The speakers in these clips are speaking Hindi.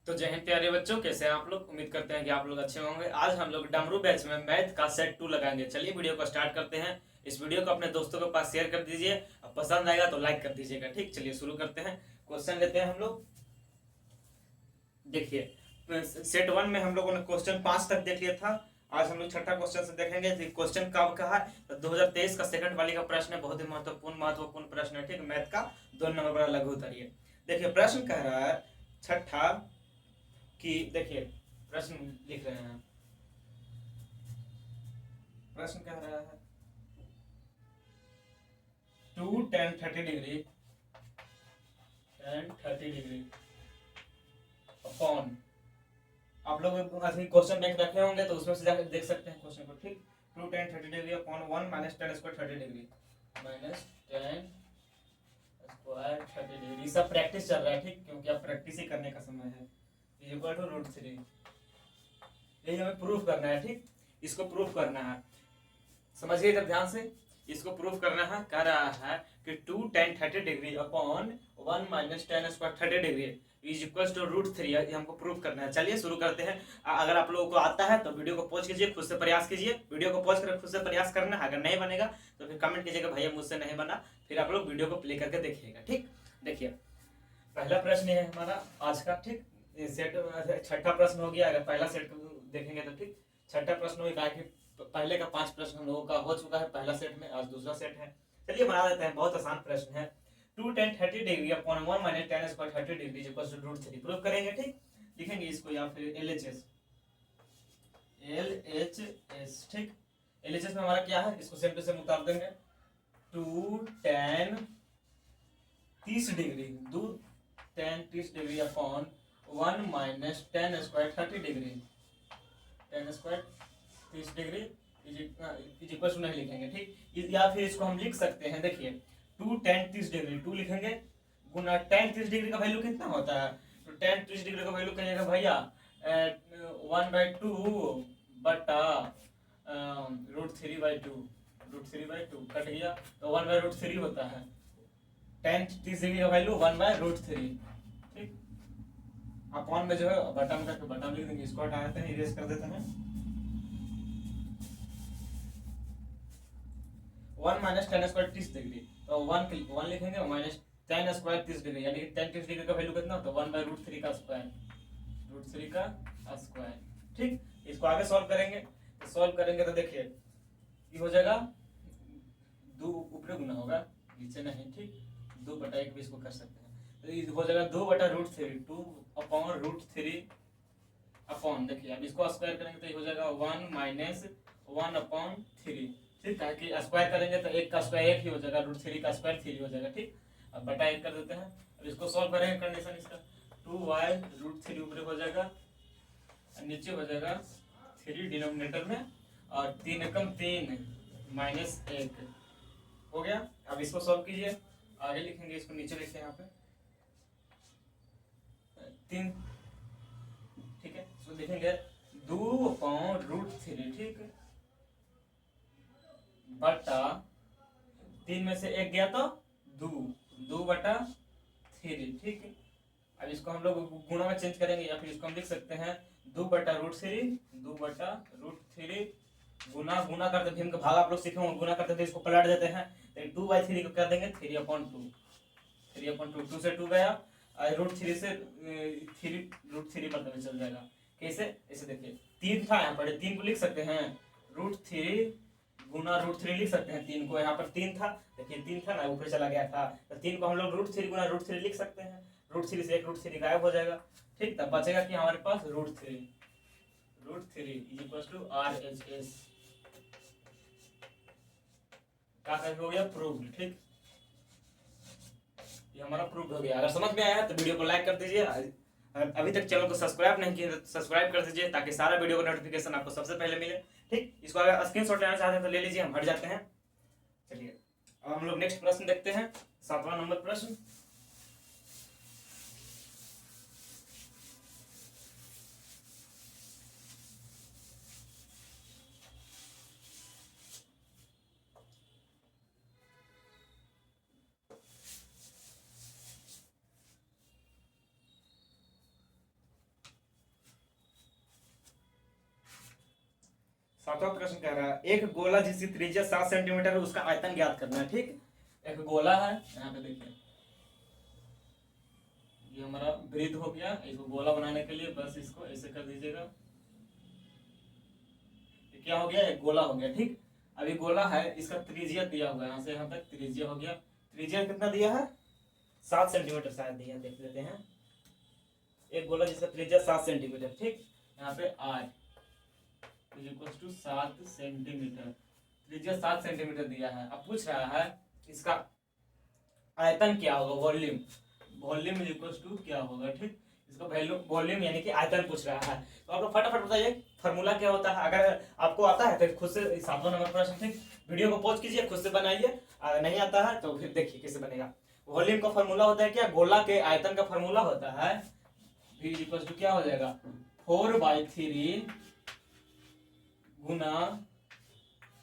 तो जय हिंद प्यारे बच्चों, कैसे हैं आप लोग। उम्मीद करते हैं कि आप लोग अच्छे होंगे। आज हम लोग डमरू बैच में मैथ का सेट 2 लगाएंगे। चलिए वीडियो को स्टार्ट करते हैं। इस वीडियो को अपने दोस्तों के पास शेयर कर दीजिए। अब पसंद आएगा तो लाइक कर दीजिएगा। ठीक, चलिए शुरू करते हैं। क्वेश्चन लेते हैं हम लोग। देखिए, सेट 1 में हम लोगों ने क्वेश्चन 5 तक देख लिया था। आज हम लोग छठा क्वेश्चन से देखेंगे। क्वेश्चन कब का है तो 2023 का सेकंड वाली का प्रश्न है। बहुत ही महत्वपूर्ण प्रश्न है। ठीक, मैथ का 2 नंबर बड़ा लघु उत्तरीय। देखिए प्रश्न कह रहा है छठा कि, देखिए प्रश्न लिख रहे हैं। प्रश्न कह रहा है 2 tan 30 डिग्री अपॉन, आप लोग क्वेश्चन बैंक रखे होंगे तो उसमें से जाकर देख सकते हैं क्वेश्चन को। ठीक, 2 tan 30 degree upon 1 minus tan square 30 degree minus tan square 30 degree. सब प्रैक्टिस चल रहा है। ठीक, क्योंकि अब प्रैक्टिस ही करने का समय है। इक्वल टू √3, यही हमें प्रूफ करना है। ठीक, इसको प्रूफ करना है, समझिए इधर ध्यान से। इसको प्रूफ करना है। कह रहा है कि 2 tan 30 degree upon 1 minus tan square 30 degree is equal to √3। हमको प्रूफ करना है। चलिए शुरू करते हैं। अगर आप लोगों को आता है तो वीडियो को पॉज कीजिए, खुद से प्रयास कीजिए। वीडियो को पॉज कर खुद से प्रयास करना है। अगर नहीं बनेगा तो फिर कमेंट कीजिएगा भैया मुझसे नहीं बना। फिर आप लोग वीडियो को प्ले करके देखिएगा। ठीक, देखिए पहला प्रश्न है हमारा आज का। ठीक, सेट छठा प्रश्न हो गया। अगर पहला सेट देखेंगे तो ठीक, छठा प्रश्न हो गया कि पहले का 5 प्रश्न हम लोगों का हो चुका है पहला सेट में। आज दूसरा सेट है। चलिए बना देते हैं। बहुत आसान प्रश्न है। 2 tan 30 degree upon 1 minus tan square 30 degree equal to √3 proof करेंगे। ठीक, लिखेंगे इसको या फिर LHS। ठीक, LHS में हमारा क्या है, इसको सेम टू सेम उतार देंगे। 2 tan 30 degree 2 tan 30 degree upon 1 minus tan square 30 degree, tan square 30 degree is equal to नहीं लिखेंगे। ठीक, या फिर इसको हम लिख सकते हैं। देखिए 2 tan 30 डिग्री 2 लिखेंगे गुना tan 30 डिग्री का वैल्यू कितना होता है। तो tan 30 डिग्री का वैल्यू कहिएगा भैया 1/2 बटा √3/2। √3/2 कट गया तो 1/√3 होता है। tan 30 डिग्री का वैल्यू 1/√3। ठीक, अपॉन में जो है बटा में करके बटा लिख देंगे। इसको हटा देते हैं, इरेज कर देते हैं। 1 माइनस टेन स्क्वायर 30 डिग्री तो 1 लिखेंगे माइनस टेन स्क्वायर 30 डिग्री, यानी कि tan 30 डिग्री का वैल्यू कितना होता है 1/√3 का स्क्वायर, √3 का स्क्वायर। ठीक, इसको आगे सॉल्व करेंगे। तो सॉल्व करेंगे तो देखिए ये हो जाएगा 2 ऊपर गुना होगा नीचे नहीं। ठीक, 2/1 भी इसको कर सकते हैं। तो ये हो जाएगा 2/√3 2 अपॉन √3 अपॉन, देखिए अब इसको स्क्वायर करेंगे तो ये हो जाएगा 1 माइनस 1/3। ठीक है, कि स्क्वायर करेंगे तो 1 का स्क्वायर 1 ही हो जाएगा, √3 का स्क्वायर 3 हो जाएगा। ठीक, अब बटा 1 कर देते हैं। अब इसको सॉल्व करेंगे कंडीशन इसका 2y √3 ऊपर हो जाएगा नीचे हो जाएगा 3 डिनोमिनेटर में और 3 एकम 3 माइनस 1 हो गया। अब इसको सॉल्व कीजिए, आगे लिखेंगे। इसको नीचे लिखते हैं यहाँ पे 3। ठीक है, इसको लिखेंगे 2/√3। ठीक, बटा 3 में से 1 गया तो 2/3। ठीक है, अब इसको हम लोग गुणा में चेंज करेंगे या फिर इसको हम लिख सकते हैं 2/√3 गुना गुना करते भीम का भाग आप लोग सीखे होंगे। गुना करते थे इसको पलट देते हैं। 2/3 को कर देंगे 3/2। 2 से 2 गया, √3 से 3 मतलब में चल जाएगा। कैसे, ऐसे देखिए 3 था यहाँ पर, 3 को लिख सकते हैं √3 गुना √3 लिख सकते हैं। 3 को यहाँ पर 3 था, देखिए 3 था ना, ऊपर चला गया था तो 3 को हम लोग √3 गुना √3 लिख सकते हैं। √3 से एक √3 गायब हो जाएगा। ठीक, तब बचेगा कि हमारे पास √3 इज इक्वल टू RHS का हो गया प्रूफ। ठीक, ये हमारा प्रूफ हो गया। अगर समझ में आया है तो वीडियो को लाइक कर दीजिए। अभी तक चैनल को सब्सक्राइब नहीं किया तो सब्सक्राइब कर दीजिए ताकि सारा वीडियो का नोटिफिकेशन आपको सबसे पहले मिले। ठीक, इसको अगर स्क्रीनशॉट लेना चाहते हैं तो ले लीजिए, हम हट जाते हैं। चलिए अब हम लोग नेक्स्ट प्रश्न देखते हैं, 7वां नंबर प्रश्न। सातवां प्रश्न कह रहा है एक गोला जिसकी त्रिज्या 7 सेंटीमीटर है उसका आयतन ज्ञात करना है। ठीक, एक गोला है, यहाँ पे देखिए ये हमारा वृत्त हो गया। इसको गोला बनाने के लिए बस इसको ऐसे कर दीजिएगा, क्या हो गया, एक गोला हो गया। ठीक, अभी गोला है, इसका त्रिज्या दिया हुआ है, यहाँ से यहाँ तक त्रिज्या हो गया। त्रिज्या कितना दिया है, 7 सेंटीमीटर शायद दिया, देख लेते हैं। एक गोला जिसका त्रिज्या 7 सेंटीमीटर। ठीक, यहाँ पे r इक्वल्स टू 7 सेंटीमीटर, त्रिज्या 7 सेंटीमीटर दिया है। अब पूछ रहा है इसका आयतन क्या होगा, वॉल्यूम। वॉल्यूम इक्वल्स टू क्या होगा। ठीक, इसका वैल्यू वॉल्यूम यानी कि आयतन पूछ रहा है। तो आप लोग फटाफट बताइए फार्मूला क्या होता है। अगर आपको आता है तो खुद से 7वां नंबर प्रश्न, ठीक, वीडियो को पॉज कीजिए, खुद से बनाइए। अगर नहीं आता है तो फिर देखिए कैसे बनेगा। वॉल्यूम का फार्मूला होता है क्या, गोला के आयतन का फार्मूला होता है v इक्वल्स टू क्या हो जाएगा, 4/3 गुना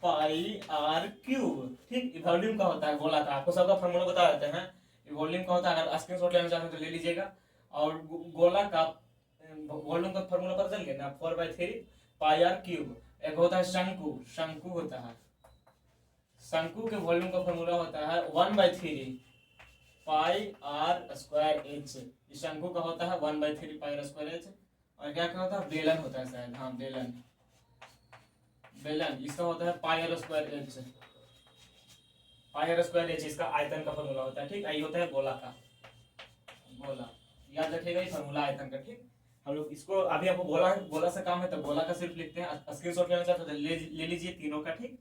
पाई आर क्यूब। ठीक, वॉल्यूम का होता है गोला का, आपको सबका फार्मूला बता देते हैं। वॉल्यूम का होता है, अगर स्क्रीनशॉट लेना चाहते हैं तो ले लीजिएगा। और गोला का वॉल्यूम का फार्मूला पता चल गया ना, 4/3 पाई आर क्यूब। एक होता है शंकु, शंकु होता है, शंकु के वॉल्यूम का फार्मूला होता है 1/3 पाई आर स्क्वायर एच। शंकु का होता है 1/3 पाई आर स्क्वायर एच। और क्या क्या होता है, बेलन होता है शायद, हाँ बेलन, बेलन इसका होता है pi r square h, pi r square h इसका आयतन का फार्मूला होता है। ठीक, यही होता है गोला का, गोला याद रखिएगा ये फार्मूला आयतन का। ठीक, हम लोग इसको अभी आपको गोला, गोला से काम है तो गोला का सिर्फ लिखते हैं। स्क्रीनशॉट लेना चाहते हैं ले लीजिए तीनों का। ठीक,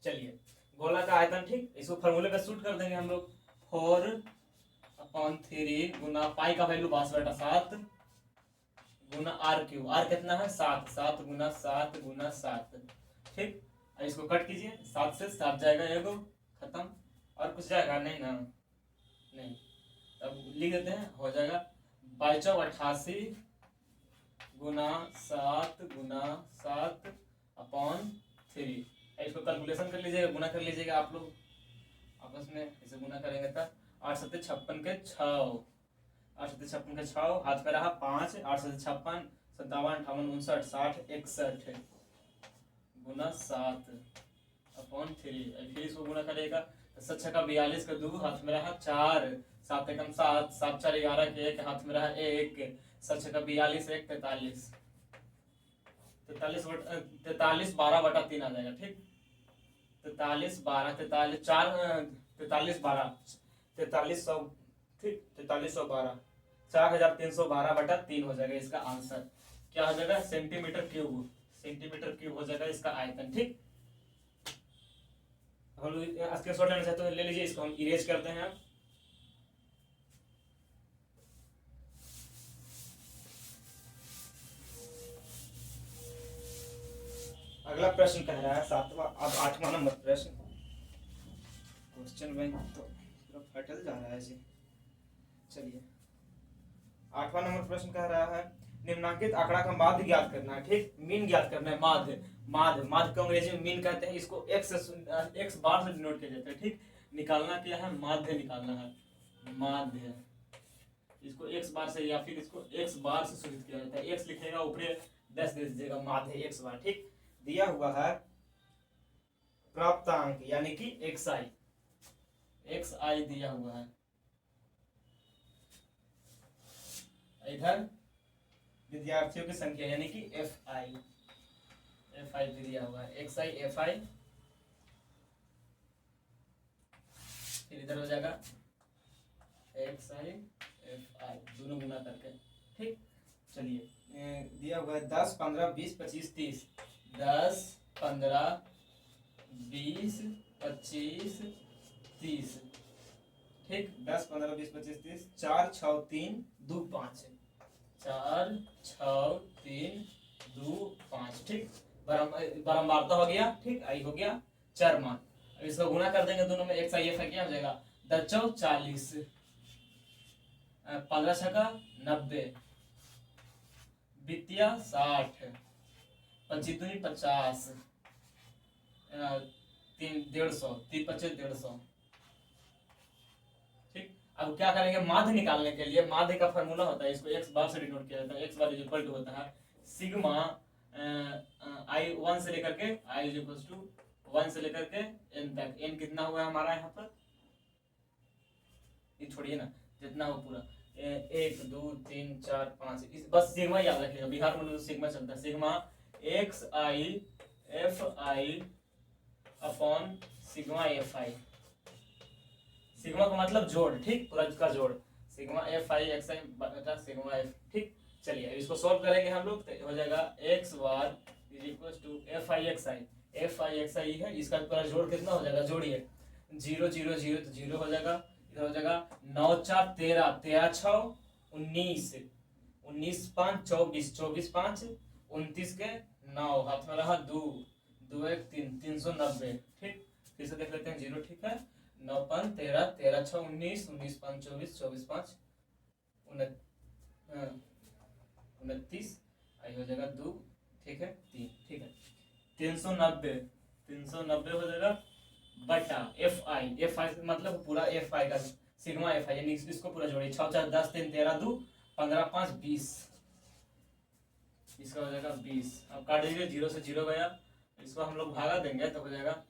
चलिए गोला का आयतन, ठीक, इसको फार्मूले पे शूट कर देंगे हम लोग। 4/3 गुना पाई का वैल्यू 62/7 गुना आर क्यूब, आर कितना है 7, 7 गुना 7 गुना 7। ठीक, इसको कट कीजिए, 7 से 7 जाएगा, एगो खत्म। और कुछ जाएगा नहीं ना, नहीं, तब लिख देते हैं, हो जाएगा 22/88 गुना 7 गुना 7/3। इसको कैलकुलेशन कर लीजिएगा, गुना कर लीजिएगा आप लोग आपस में, इसे गुना करेंगे तब 8 7 56 के 6, 8 7 56 के 6, हाथ पे रहा 5, 8 7 56, 57 58 59 60 61 गुना 7/3। फिर इसको गुना करेगा तो 7 का 42 का 2, हाथ में रहा 4, 7 एकम 7, 7 4 11 के 1, हाथ में रहा 1, 7 का 42 1 43, 43 12/3 आ जाएगा। ठीक, 43 12 43 4 43 12 4300, ठीक, 4312 4312/3 हो जाएगा इसका आंसर। क्या हो जाएगा, सेंटीमीटर क्यूब, सेंटीमीटर क्यूब हो जाएगा इसका आयतन। ठीक, हम लोग स्क्रीनशॉट लेना चाहते हो ले लीजिए, इसको हम इरेज करते हैं। अगला प्रश्न कह रहा है 7वां, अब 8वां नंबर प्रश्न। क्वेश्चन बैंक तो पूरा फटल जा रहा है जी। चलिए 8वां नंबर प्रश्न कह रहा है निम्नांकित आंकड़ा का माध्य ज्ञात करना है। ठीक, मीन ज्ञात करना है, माध्य, माध्य, माध्य को अंग्रेजी में मीन कहते हैं। इसको एक्स बार से डिनोट किया जाता है। ठीक, निकालना क्या है, माध्य निकालना है, माध्य। इसको एक्स बार से या फिर इसको एक्स बार से सूचित किया जाता है। एक्स लिखेगा ऊपर डैश दे दीजिएगा, माध्य एक्स बार। ठीक, दिया हुआ है प्राप्तांक यानी कि एक्स आई, एक्स आई दिया हुआ है। इधर विद्यार्थियों की संख्या यानी कि एफ आई, एफ आई दिया हुआ है, एक्स आई एफ आई। फिर इधर हो जाएगा एक्स आई एफ आई, दोनों गुना करके। ठीक, चलिए दिया हुआ है 10 15 20 25 30, 10 15 20 25 30। ठीक, 10 15 20 25 30, 4 6 3 2 5, 4 6 3 2 5। ठीक, बारंबारता हो गया। ठीक, आई हो गया चरमान। अब इसको गुना कर देंगे दोनों में, एक्स आई एफ आई क्या हो जाएगा, 10 चौ 40, 15 छका 90, वित्तीय 60, 25 दूनी 50, 3 150, 3 25 150। ठीक, अब अब क्या करेंगे, माध्य निकालने के लिए माध्य का फॉर्मूला होता है, इसको x बार से डिनोट किया जाता है। x bar is equal to होता है सिग्मा i 1 से लेकर के i इज इक्वल टू 1 से लेकर के n तक। n कितना हुआ हमारा यहाँ पर, ये छोड़िए ना, जितना हो पूरा 1 2 3 4 5, इस बस सिग्मा याद रखिएगा, बिहार में सिग्मा चलता है। Sigma x i f I upon sigma F I. Sigma का मतलब जोड़, ठीक, पूरा इसका जोड़, सिग्मा एफ आई एक्स आई बटा सिग्मा एफ। ठीक, चलिए इसको सॉल्व करेंगे हम लोग, तो हो जाएगा x bar is equal to f i x i. F i x i है, इसका पूरा जोड़ कितना हो जाएगा, जोड़िए 0 0 0 तो 0 हो जाएगा, इधर हो जाएगा 9 4 13 13 6 19 19 5 24 24 5 29 के 9, हाथ में रहा 2 2 1 3 390। ठीक, फिर से देख लेते हैं 0, ठीक है, 9 5 13 13 6 19 19 5 24 24 5 29, आई हो जाएगा 2, ठीक है 3, ठीक है 390 390 हो जाएगा बटा एफ आई मतलब पूरा एफ आई का सिग्मा एफ आई, यानी इसको पूरा जोड़िए 6 4 10 3 13 2 15 5 20, इसका हो जाएगा 20। अब काट दीजिए, 0 से 0 गया, इसको हम लोग भागा देंगे तो हो जाएगा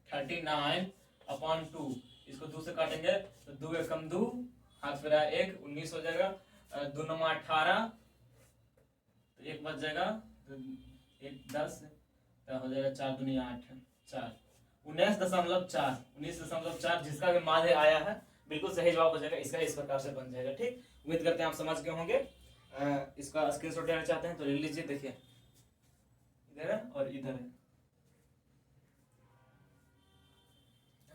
39 अपॉन 2, इसको 2 से काटेंगे तो 2 एकम 2, हाथ में रहा 1 19 हो जाएगा, 2 9 18, तो 1 बच जाएगा, 1 10, तो हो जाएगा 4 दूनी 8 4 19.4 जिसका भी माध्य आया है बिल्कुल सही जवाब हो जाएगा इसका, इस प्रकार से बन जाएगा। ठीक, उम्मीद करते हैं आप समझ गए होंगे। इसका स्क्रीनशॉट लेना चाहते हैं तो ले लीजिए, देखिए इधर है और इधर है।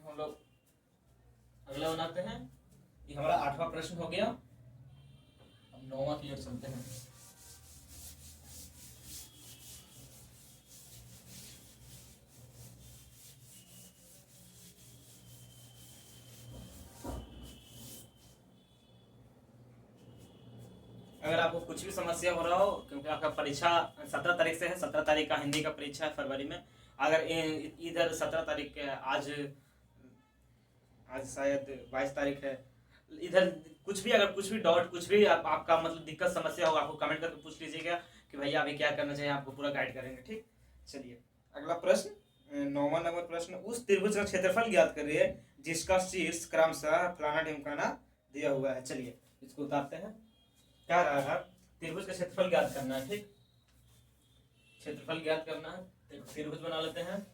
हम लोग अगला बनाते हैं, ये हमारा 8वां प्रश्न हो गया। अब 9वां की ओर चलते हैं। अगर आपको कुछ भी समस्या हो रहा हो, क्योंकि आपका परीक्षा 17 तारीख से है, 17 तारीख का हिंदी का परीक्षा है फरवरी में। अगर इधर 17 तारीख के आज शायद 22 तारीख है, इधर कुछ भी अगर कुछ भी डाउट कुछ भी आपका मतलब दिक्कत समस्या हो, आपको कमेंट करके पूछ लीजिएगा कि भैया अभी क्या करना चाहिए, आपको पूरा गाइड करेंगे। ठीक, चलिए अगला प्रश्न 9वां नंबर प्रश्न, उस त्रिभुज का क्षेत्रफल ज्ञात करिए जिसका शीर्ष क्रमशः फलाना ढिमकाना दिया हुआ है। चलिए इसको उतारते हैं। क्या रहा है, त्रिभुज का क्षेत्रफल ज्ञात करना है। ठीक, क्षेत्रफल ज्ञात करना है, त्रिभुज बना लेते हैं,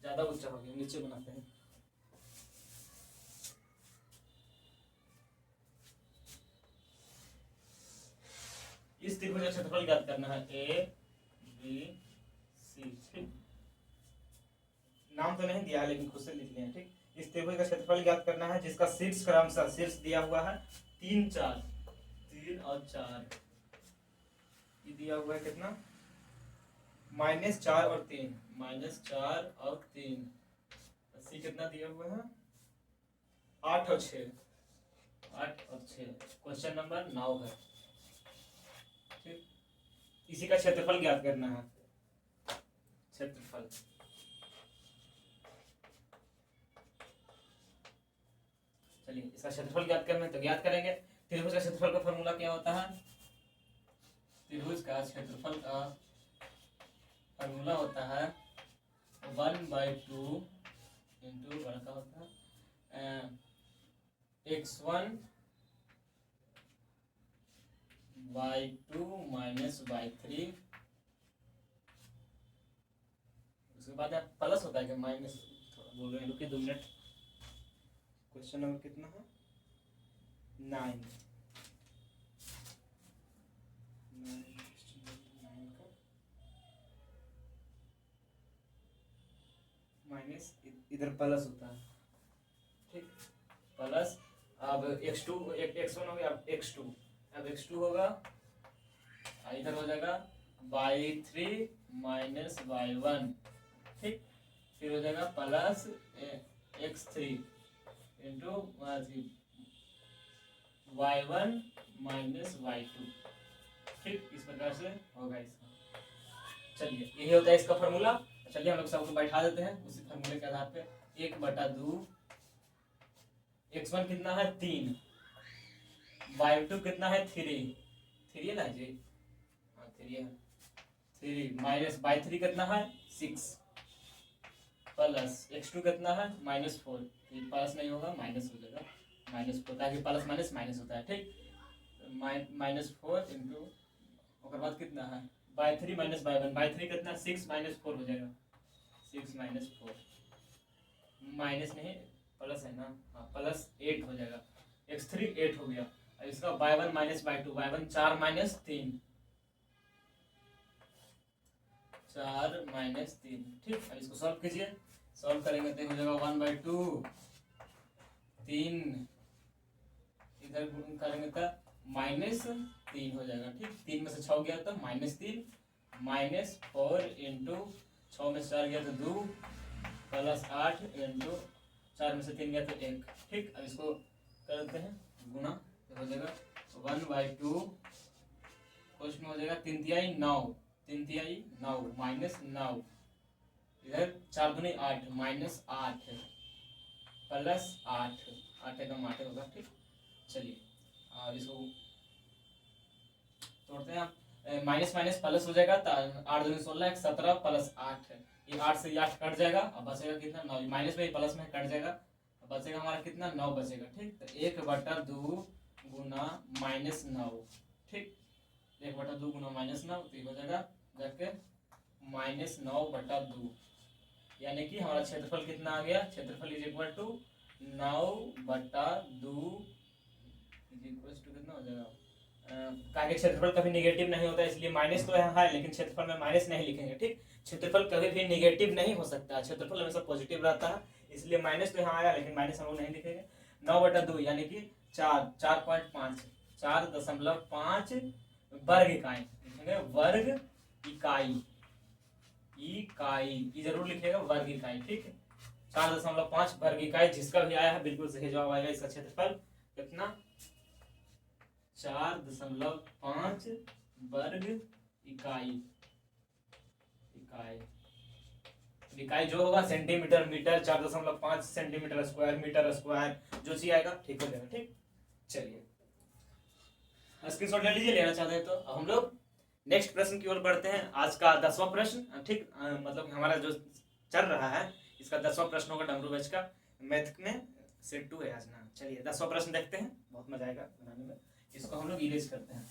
ज्यादा ऊंचा हो गया, नीचे बनाते हैं। इस त्रिभुज का क्षेत्रफल ज्ञात करना है, ए बी सी। ठीक, नाम तो नहीं दिया है लेकिन खुद से लिख लिया। ठीक, इस त्रिभुज का क्षेत्रफल ज्ञात करना है जिसका शीर्ष क्रमशः, शीर्ष दिया हुआ है 3 4 3 और 4, ये दिया हुआ है कितना, -4 और 3, -4 और 3, सी कितना दिया हुआ है 8 और 6, 8 और 6, क्वेश्चन नंबर 9 है। ठीक, इसी का क्षेत्रफल ज्ञात करना है, क्षेत्रफल। चलिए इसका क्षेत्रफल ज्ञात करना है तो ज्ञात करेंगे। त्रिभुज का क्षेत्रफल का फॉर्मूला क्या होता है, त्रिभुज का क्षेत्रफल का फॉर्मूला होता है 1/2 इंटू बड़ा का होता है x1 y2 माइनस y3, उसके बाद प्लस होता है कि माइनस, थोड़ा बोल रहे हैं, रुकिए 2 मिनट। क्वेश्चन नंबर कितना है, 9 का माइनस इधर प्लस होता है। ठीक, प्लस, अब x2 x1 हो गया, अब x2, अब x2 होगा, इधर हो जाएगा y3 माइनस y1। ठीक, फिर हो जाएगा plus x3 into y1 minus y2। ठीक, इस प्रकार से होगा इसका। चलिए यही होता है इसका फॉर्मूला। चलिए हम लोग सबको बैठा देते हैं उसी फॉर्मूले के आधार पे, 1/2 x1 कितना है 3, y2 कितना है 3 है ना जी, हाँ 3 है, 3 माइनस y3 कितना है 6 प्लस x2 कितना है -4, ये प्लस नहीं होगा माइनस हो जाएगा, -4 ताकि प्लस माइनस माइनस होता है ठीक, -4 इंटू और बाद कितना है y3 माइनस y1 कितना 6 -4 हो जाएगा, 6 -4 माइनस नहीं प्लस है ना, हाँ प्लस 8 हो जाएगा, x3 8 हो गया। अब इसका y1 minus y2, y1 4 minus 3, 4 minus 3 ठीक। अब इसको सॉल्व कीजिए, सॉल्व करेंगे तो हो जाएगा 1/2, 3 इधर गुण करेंगे तो -3 हो जाएगा ठीक, 3 में से 6 गया तो -3 -4 इंटू 6 में से 4 गया तो 2 प्लस 8 इंटू 4 में से 3 गया तो 1 ठीक। अब इसको कर देते हैं गुना, तो हो जाएगा 1/2 क्वेश्चन हो जाएगा 3 तिहाई 9, 3 तिहाई 9 -9 इधर 4 दूनी 8 -8 प्लस 8 एकम 8 होगा ठीक। चलिए और इसको तोड़ते हैं आप, माइनस माइनस प्लस हो जाएगा तो 8 दूनी 16 17 प्लस 8, ये 8 से 8 कट जाएगा, अब बचेगा कितना 9, माइनस में प्लस में कट जाएगा, अब बचेगा हमारा कितना 9 बचेगा ठीक। तो 1/2 गुना -9 ठीक, 1/2 गुना -9 तो ये हो जाएगा जाके -9/2, यानी कि हमारा क्षेत्रफल कितना आ गया, क्षेत्रफल is equal to 9/2 is equal to कितना हो जाएगा, का क्षेत्रफल कभी नेगेटिव नहीं होता इसलिए माइनस तो यहाँ है, लेकिन क्षेत्रफल में माइनस नहीं लिखेंगे ठीक, क्षेत्रफल कभी भी नेगेटिव नहीं हो सकता, क्षेत्रफल हमेशा पॉजिटिव रहता है, इसलिए माइनस तो यहाँ आया लेकिन माइनस हम लोग नहीं लिखेंगे। 9/2 यानी कि 4.5 4.5 वर्ग इकाई लिखेंगे, वर्ग इकाई, इकाई ये जरूर लिखेगा वर्ग इकाई ठीक है, 4.5 वर्ग इकाई जिसका भी आया है बिल्कुल सही जवाब आएगा। इसका क्षेत्रफल कितना 4.5 वर्ग इकाई, इकाई जो होगा centimetre metre, 4.5 centimetre square metre square जो चीज आएगा ठीक हो जाएगा ठीक। चलिए स्क्रीनशॉट ले लीजिए, लेना चाहते हैं तो। अब हम लोग नेक्स्ट प्रश्न की ओर बढ़ते हैं, आज का 10वां प्रश्न ठीक, मतलब हमारा जो चल रहा है इसका 10वां प्रश्न होगा डमरू बैच का, मैथ में सेट 2 है आज ना। चलिए 10वां प्रश्न देखते हैं, बहुत मजा आएगा बनाने में, इसको हम लोग इरेज करते हैं।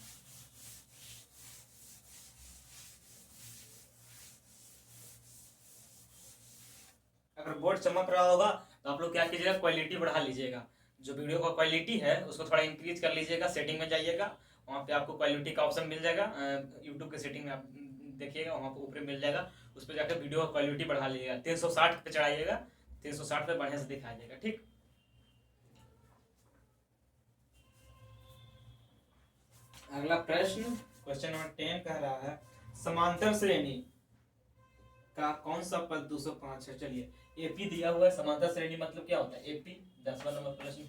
अगर बोर्ड चमक रहा होगा तो आप लोग क्या कीजिएगा, क्वालिटी बढ़ा लीजिएगा, जो वीडियो का क्वालिटी है उसको थोड़ा इंक्रीज कर लीजिएगा, सेटिंग में जाइएगा, वहाँ पे आपको क्वालिटी का ऑप्शन मिल जाएगा, यूट्यूब के सेटिंग में आप देखिएगा वहाँ पे ऊपर मिल जाएगा, उस पर जाकर वीडियो का क्वालिटी बढ़ा लीजिएगा, 360 पे चढ़ाइएगा, 360 पे बढ़िया से दिखाई देगा ठीक। अगला प्रश्न क्वेश्चन नंबर 10 कह रहा है समांतर श्रेणी का कौन सा पद 205 है। चलिए एपी दिया हुआ है, समांतर श्रेणी मतलब क्या होता है, एपी 10वां नंबर प्रश्न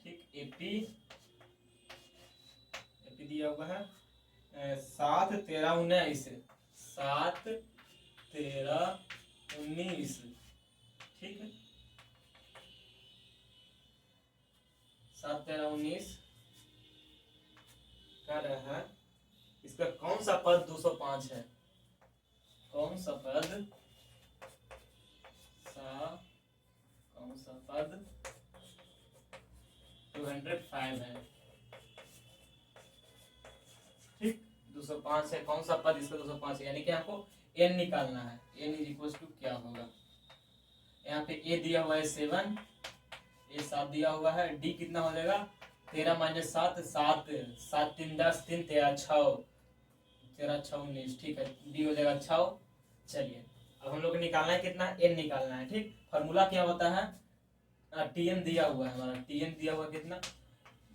ठीक, एपी दिया हुआ है 7 13 19, 7 13 19 ठीक है, 7 13 19 कह रहा है इसका कौन सा पद 205 है, कौन सा पद कौन सा पद 205 है ठीक, 205 है, कौन सा पद इसका 205 है, यानी कि आपको n निकालना है, n इज इक्वल टू क्या होगा, यहाँ पे a दिया हुआ है 7, a 7 दिया हुआ है, d कितना हो जाएगा 13 - 7 7 7 3 10 3 13 6 13 6 19 ठीक है, d हो जाएगा 6। चलिए अब हम लोग को निकालना है कितना, n निकालना है ठीक, फॉर्मूला क्या होता है, tn दिया हुआ है हमारा, tn दिया हुआ कितना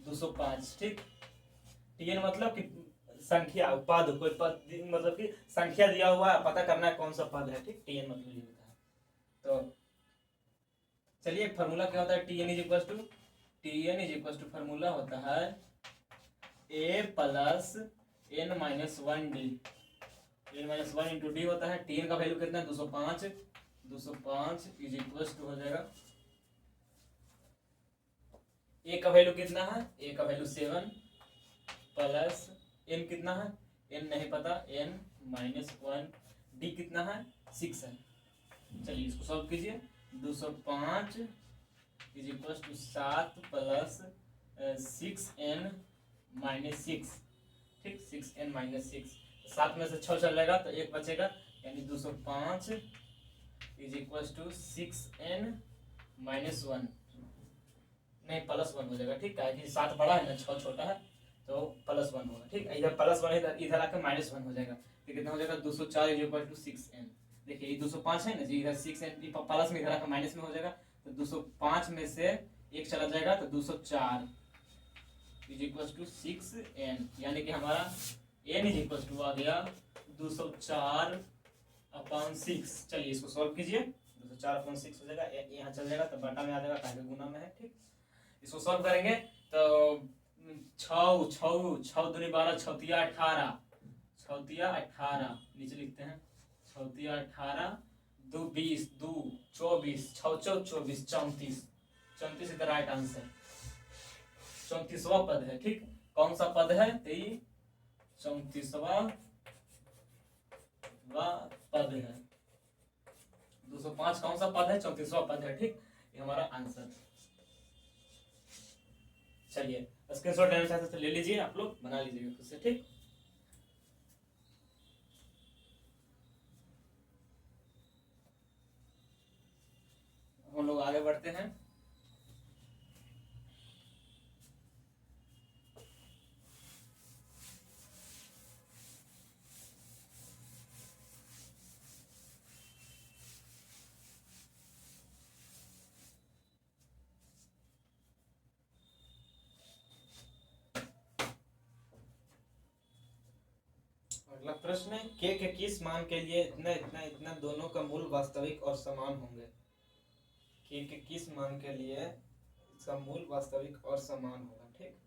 205 ठीक, tn मतलब कि संख्या पद, कोई पद मतलब कि संख्या दिया हुआ है, पता करना है कौन सा पद है ठीक, tn मतलब ये होता है। तो चलिए फॉर्मूला क्या होता है, tn is equal to formula होता है a plus n minus 1d, n minus 1 into d होता है, tn का वैल्यू कितना है 205 इज इक्वल टू हो जाएगा ए का वैल्यू कितना है, ए का वैल्यू 7 प्लस एन कितना है, एन नहीं पता, एन -1, डी कितना है 6 है। चलिए इसको सॉल्व कीजिए। 205 is equal to 7 plus 6n -6, ठीक 6n -6, 7 में से 6 चल जाएगा तो 1 बचेगा, यानी 205 इज इक्वल टू 6n -1, नहीं +1 हो जाएगा, ठीक है कि 7 बड़ा है ना 6 छोटा है तो +1 होगा, ठीक है। इधर +1 इधर आकर -1 हो जाएगा तो कितना हो जाएगा 204 इज इक्वल टू 6n। देखिए ये 205 है ना जी, इधर 6n प्लस में इधर आकर माइनस में हो जाएगा तो 205 में से 1 चला जाएगा तो 204 इज इक्वल टू 6n, यानी कि हमारा n इज इक्वल टू आ गया 204/6। चलिए इसको सॉल्व कीजिए। 204/6 हो जाएगा, यहाँ चल जाएगा तो बटा में आ जाएगा, पहले गुना में है, ठीक। इसको सॉल्व करेंगे तो 6 दूनी 12, 6 तिया 18, 6 तिया 18 नीचे लिखते हैं, 6 तिया 18, 2 20, 2 24, 6 4 24, 34, 34 इधर राइट आंसर, 34वां पद है, ठीक। कौन सा पद है, 34वां पद है। 205 कौन सा पद है, 34वां पद है, ठीक। ये हमारा आंसर। चलिए स्क्रीनशॉट लेना चाहते तो ले लीजिए, आप लोग बना लीजिएगा खुद से, ठीक। हम लोग आगे बढ़ते हैं। अगला प्रश्न है, के किस मान के लिए इतना इतना इतना दोनों का मूल वास्तविक और समान होंगे। के किस मान के लिए इसका मूल वास्तविक और समान होगा, ठीक।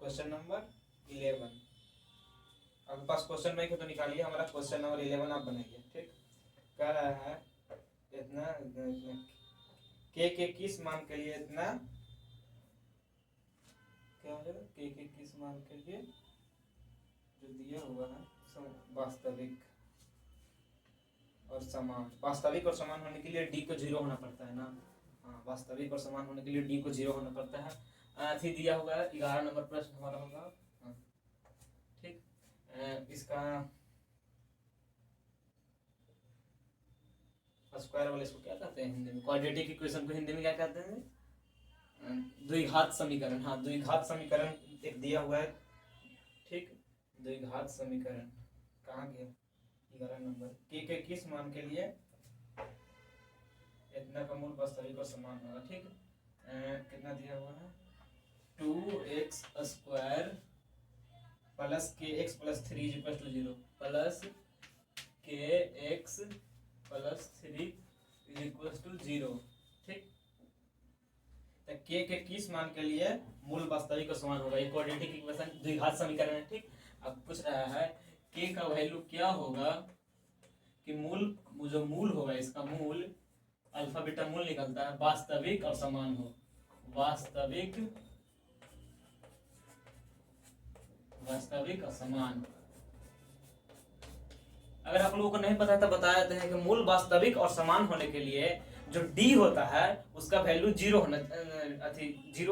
क्वेश्चन नंबर 11, आपके पास क्वेश्चन बैंक है तो निकालिए, हमारा क्वेश्चन नंबर 11 आप बनाइए, ठीक। कह रहा है इतना इतना इतना के किस मान के लिए इतना, क्या है के किस मान के लिए जो दिया हुआ है वास्तविक और समान। वास्तविक और समान होने के लिए डी को 0 होना पड़ता है ना, हाँ वास्तविक और समान होने के लिए डी को 0 होना पड़ता है। ऐसे दिया हुआ है 11 नंबर प्रश्न हमारा होगा, हाँ ठीक। इसका स्क्वायर वाले इसको क्या कहते हैं हिंदी में, क्वाड्रेटिक इक्वेशन को हिंदी में क्या कहते हैं, द्विघात समीकरण। हाँ द्विघात समीकरण एक दिया हुआ है, ठीक। द्विघात समीकरण कहाँ गया, 11 नंबर, के किस मान के लिए इतना का मूल वास्तविक और समान होगा, ठीक। कितना दिया हुआ है 2x square plus kx plus 3 is equal to 0 plus kx plus 3 is equal to 0, ठीक। तो के किस मान के लिए मूल वास्तविक और समान होगा, ये क्वाड्रेटिक इक्वेशन द्विघात समीकरण है, ठीक। अब पूछ रहा है के का वैल्यू क्या होगा कि मूल जो मूल होगा इसका मूल अल्फा बीटा मूल निकलता है वास्तविक और समान हो, वास्तविक और समान। अगर आप लोगों को नहीं पता तो बता देते हैं कि मूल वास्तविक और समान होने के लिए जो डी होता है उसका वैल्यू 0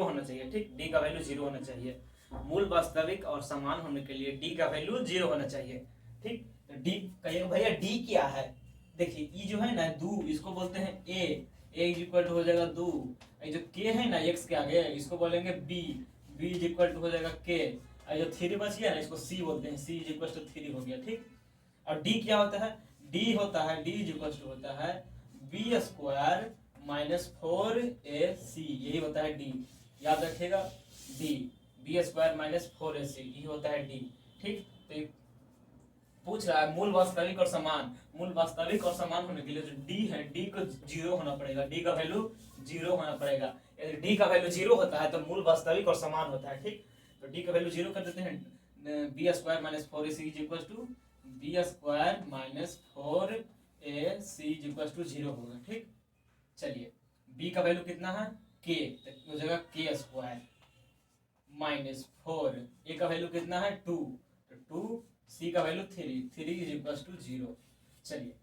होना चाहिए, ठीक। डी का वैल्यू 0 होना चाहिए। मूल वास्तविक और समान होने के लिए डी का वैल्यू 0 होना चाहिए, ठीक। तो डी कहिए भैया डी क्या है, देखिए ई जो है ना 2 इसको बोलते हैं ए इज इक्वल टू हो जाएगा 2, ये जो के है ना x के आगे इसको बोलेंगे बी इज इक्वल टू हो जाएगा के, और जो 3 बच गया ना इसको सी बोलते हैं, सी इज इक्वल टू 3 हो गया, ठीक। और डी क्या होता है, डी होता है डी इज इक्वल टू होता है बी स्क्वायर माइनस 4ac, यही होता है डी, याद रखिएगा D B square minus 4ac ये होता है डी, ठीक। तो पूछ रहा है मूल वास्तविक और समान, मूल वास्तविक और समान होने के लिए जो डी है डी को 0 होना पड़ेगा, डी का वैल्यू 0 होना पड़ेगा। यदि डी का वैल्यू 0 होता है तो मूल वास्तविक और समान होता है, ठीक। तो डी का वैल्यू 0 कर देते हैं, b square minus 4ac is equal to b square minus 4ac is equal to 0 होगा, ठीक। चलिए बी का वैल्यू कितना है के, तो हो जाएगा के स्क्वायर माइनस 4, ए का वैल्यू कितना है 2, तो 2, सी का वैल्यू 3, 3 इज इक्वल टू 0। चलिए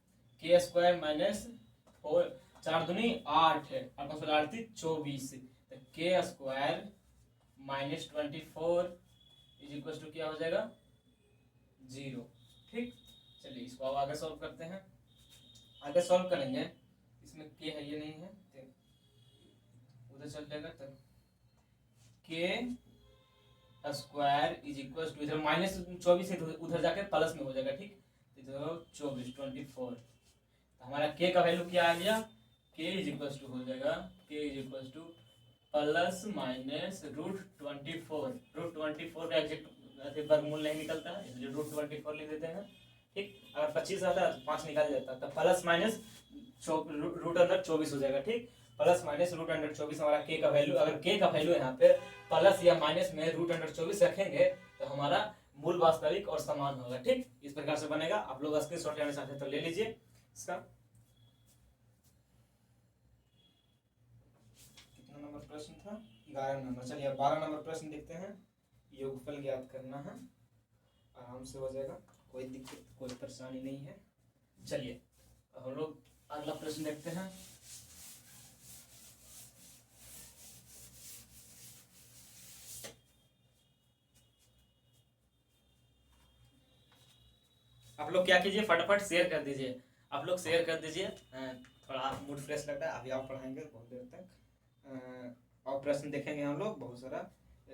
के स्क्वायर माइनस 4, 4 दूनी 8 है, 8 16 8 24, तो k square minus 24 is equal to क्या हो जाएगा 0। ठीक, चलिए इसको अब आगे सॉल्व करते हैं। आगे सॉल्व करेंगे, इसमें के है ये नहीं है, उधर चल जाएगा, तब के स्क्वायर इज इक्वल टू इधर माइनस 24 है तो उधर जाके प्लस में हो जाएगा। ठीक, इधर 24 24, तो हमारा के का वैल्यू क्या आ गया, के इज इक्वल टू हो जाएगा के is equal two plus minus √24, √24 का एग्जैक्ट वर्गमूल नहीं निकलता है इसलिए √24 लिख देते हैं। ठीक, अगर 25 आता है तो 5 निकाल जाता है, तो प्लस माइनस रूट अंडर 24 हो जाएगा। ठीक, प्लस माइनस रूट अंडर 24 हमारा के का वैल्यू, अगर के का वैल्यू यहाँ पे प्लस या माइनस में रूट अंडर 24 रखेंगे तो हमारा मूल वास्तविक और समान होगा। ठीक, इस प्रकार से बनेगा। आप लोग स्क्रीनशॉट लेना चाहते हैं तो ले लीजिए इसका। कितना नंबर प्रश्न था, 11 नंबर। चलिए अब 12 नंबर प्रश्न देखते हैं। योगफल ज्ञात करना है, आराम से हो जाएगा, कोई दिक्कत कोई परेशानी नहीं है। चलिए हम लोग अगला प्रश्न देखते हैं। आप लोग क्या कीजिए, फटाफट शेयर कर दीजिए, आप लोग शेयर कर दीजिए, थोड़ा मूड फ्रेश लगता है। अभी आप पढ़ाएंगे बहुत देर तक, और प्रश्न देखेंगे हम लोग बहुत सारा।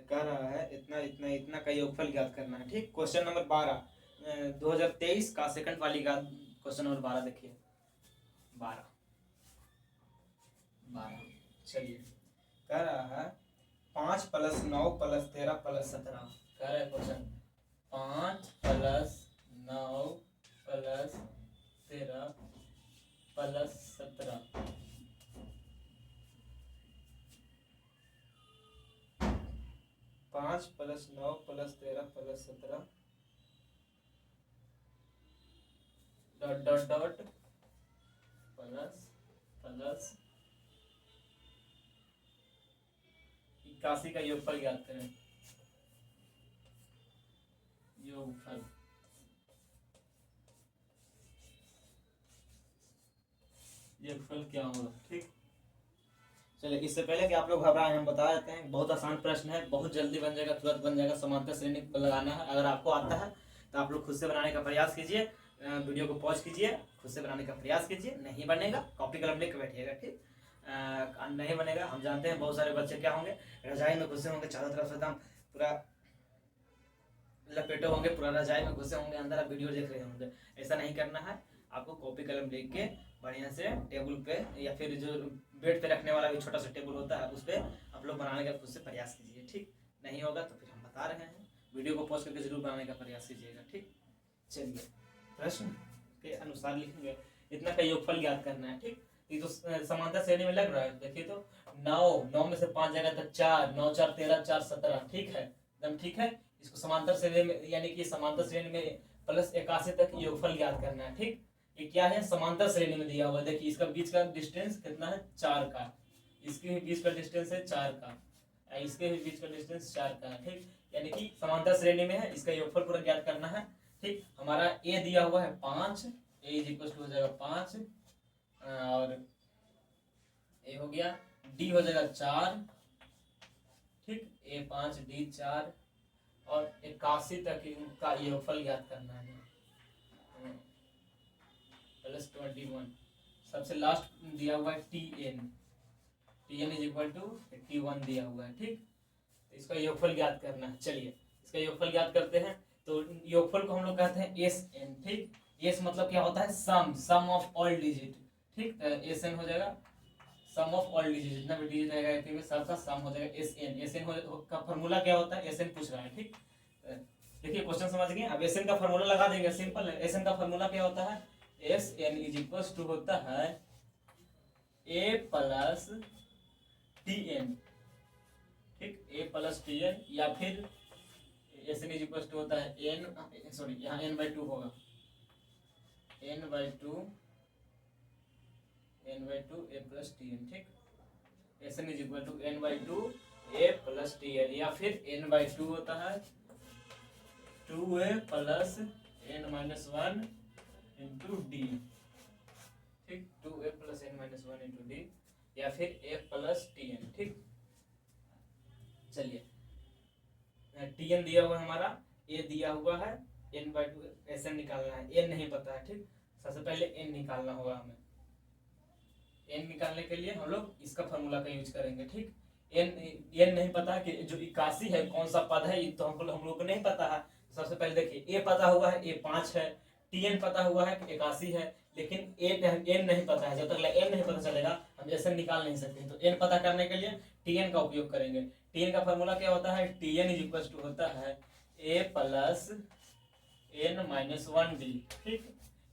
कह रहा है इतना इतना इतना का योगफल ज्ञात करना है। ठीक, क्वेश्चन नंबर 12, 2023 का सेकंड वाली का क्वेश्चन नंबर 12 देखिए, 12। चलिए कह रहा है 5 + 9 + 13 + 17, कह रहा है question 5 + 9 + 13 + 17, 5 + 9 + 13 + 17 dot dot dot plus plus 81 का योगफल ज्ञात करें। योगफल योगफल क्या होगा। ठीक, चलिए इससे पहले कि आप लोग घबराएं हम बता देते हैं, बहुत आसान प्रश्न है, बहुत जल्दी बन जाएगा, तुरंत बन जाएगा। समांतर श्रेणी को लगाना है, अगर आपको आता है तो आप लोग खुद से बनाने का प्रयास कीजिए, वीडियो को पॉज कीजिए, खुद से बनाने का प्रयास कीजिए। नहीं बनेगा कॉपी कलम लेकर बैठिएगा। ठीक, नहीं बनेगा, हम जानते हैं बहुत सारे बच्चे क्या होंगे, रजाई में घुसे होंगे, चारों तरफ से एकदम पूरा लपेटे होंगे, पूरा रजाई में घुसे होंगे अंदर, आप वीडियो देख रहे होंगे। ऐसा नहीं करना है, आपको कॉपी कलम लेके बढ़िया से टेबल पे या फिर जो बेड पे रखने वाला भी छोटा सा टेबल होता है उस पर आप लोग बनाने का खुद से प्रयास कीजिए। ठीक, नहीं होगा तो फिर हम बता रहे हैं, वीडियो को पॉज करके जरूर बनाने का प्रयास कीजिएगा। ठीक, चलिए प्रश्न के अनुसार लिखेंगे, इतना का योगफल ज्ञात करना है। ठीक, ये तो समांतर श्रेणी में लग रहा है, देखिए तो 9 में से 5 जाएगा तो 4, 9 4 13 4 17। ठीक है, एकदम ठीक है। इसको समांतर श्रेणी में, यानी कि समांतर श्रेणी में प्लस 81 तक योगफल ज्ञात करना है। ठीक, ये क्या है, समांतर श्रेणी में दिया हुआ है। देखिए इसका बीच का डिस्टेंस कितना है 4 का, इसके बीच का डिस्टेंस है 4 का, इसके बीच का डिस्टेंस 4 का है। ठीक, यानी कि समांतर श्रेणी में है, इसका योगफल पूरा ज्ञात करना है। ठीक, हमारा ए दिया हुआ है 5, ए इज इक्वल टू हो जाएगा 5, और ए हो गया, डी हो जाएगा 4। ठीक, ए 5 डी 4, और 81 तक का योगफल ज्ञात करना है प्लस 21। सबसे लास्ट दिया हुआ है टीएन इज इक्वल टू 81 दिया हुआ है। ठीक, तो इसका योगफल ज्ञात करना है। चलिए इसका योगफल ज्ञात करते हैं, तो योगफल को हम लोग कहते हैं एस एन। ठीक, एस मतलब क्या होता है, सम ऑफ ऑल डिजिट। ठीक, तो एस एन हो जाएगा सम ऑफ ऑल डिजिट, जितना भी डिजिट रहेगा सबका सम हो जाएगा एस एन। एस एन का फॉर्मूला क्या होता है, एस एन पूछ रहा है। ठीक, देखिए क्वेश्चन समझ गए। अब एस एन का फॉर्मूला लगा देंगे, सिंपल है। एस एन का फॉर्मूला क्या होता है, S n is equal to होता है ए प्लस टी एन। ठीक, ए प्लस टी एन, या फिर S n is equal to होता है एन, सॉरी यहाँ n/2 होगा, n/2 a plus t n. ठीक, Sn is equal to n/2 a plus tn, या फिर n/2 होता है 2a plus n-1 into D, ठीक, 2a plus n-1 into D, या फिर a प्लस tn, ठीक। चलिए tn दिया हुआ है हमारा, a दिया हुआ है, n/2 Sn निकालना है, n नहीं पता है, ठीक। सबसे पहले n निकालना होगा हमें। n निकालने के लिए हम लोग इसका फॉर्मूला का यूज करेंगे, ठीक। n नहीं पता कि जो 81 है कौन सा पद है, ये तो हम लोग को नहीं पता है। सबसे पहले देखिए a पता हुआ है, a 5 है, tn पता हुआ है कि 81 है, लेकिन n नहीं पता है। जब तक n नहीं पता चलेगा हम Sn निकाल नहीं सकते। तो n पता करने के लिए tn का उपयोग करेंगे। tn का फॉर्मूला क्या होता है, tn इज इक्वल टू होता है a प्लस n-1 डी, ठीक,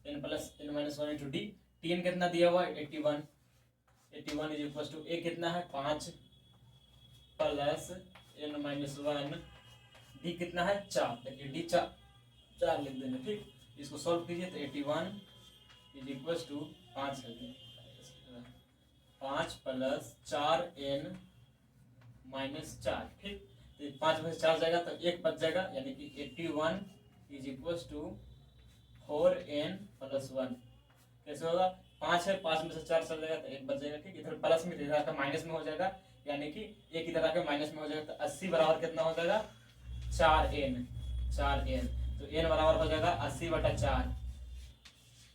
n plus n-1 into D. tn कितना दिया हुआ है 81, 81 इज इक्वल टू a कितना है 5 प्लस n-1 डी कितना है 4। देखिए डी 4 लिख देंगे, ठीक। इसको सॉल्व कीजिए तो 81 is equal to 5 plus 4n-4, ठीक। तो 5 में से 4 जाएगा तो 1 बच जाएगा, यानी कि 81 is equal to 4n plus 1। कैसे होगा, 5 है, 5 में से 4 चल जाएगा तो 1 बच जाएगा, ठीक। इधर प्लस में, इधर आकर माइनस में हो जाएगा, यानी कि 1 इधर आकर माइनस में हो जाएगा। तो 80 बराबर कितना हो जाएगा 4n, तो n बराबर हो जाएगा 80/4,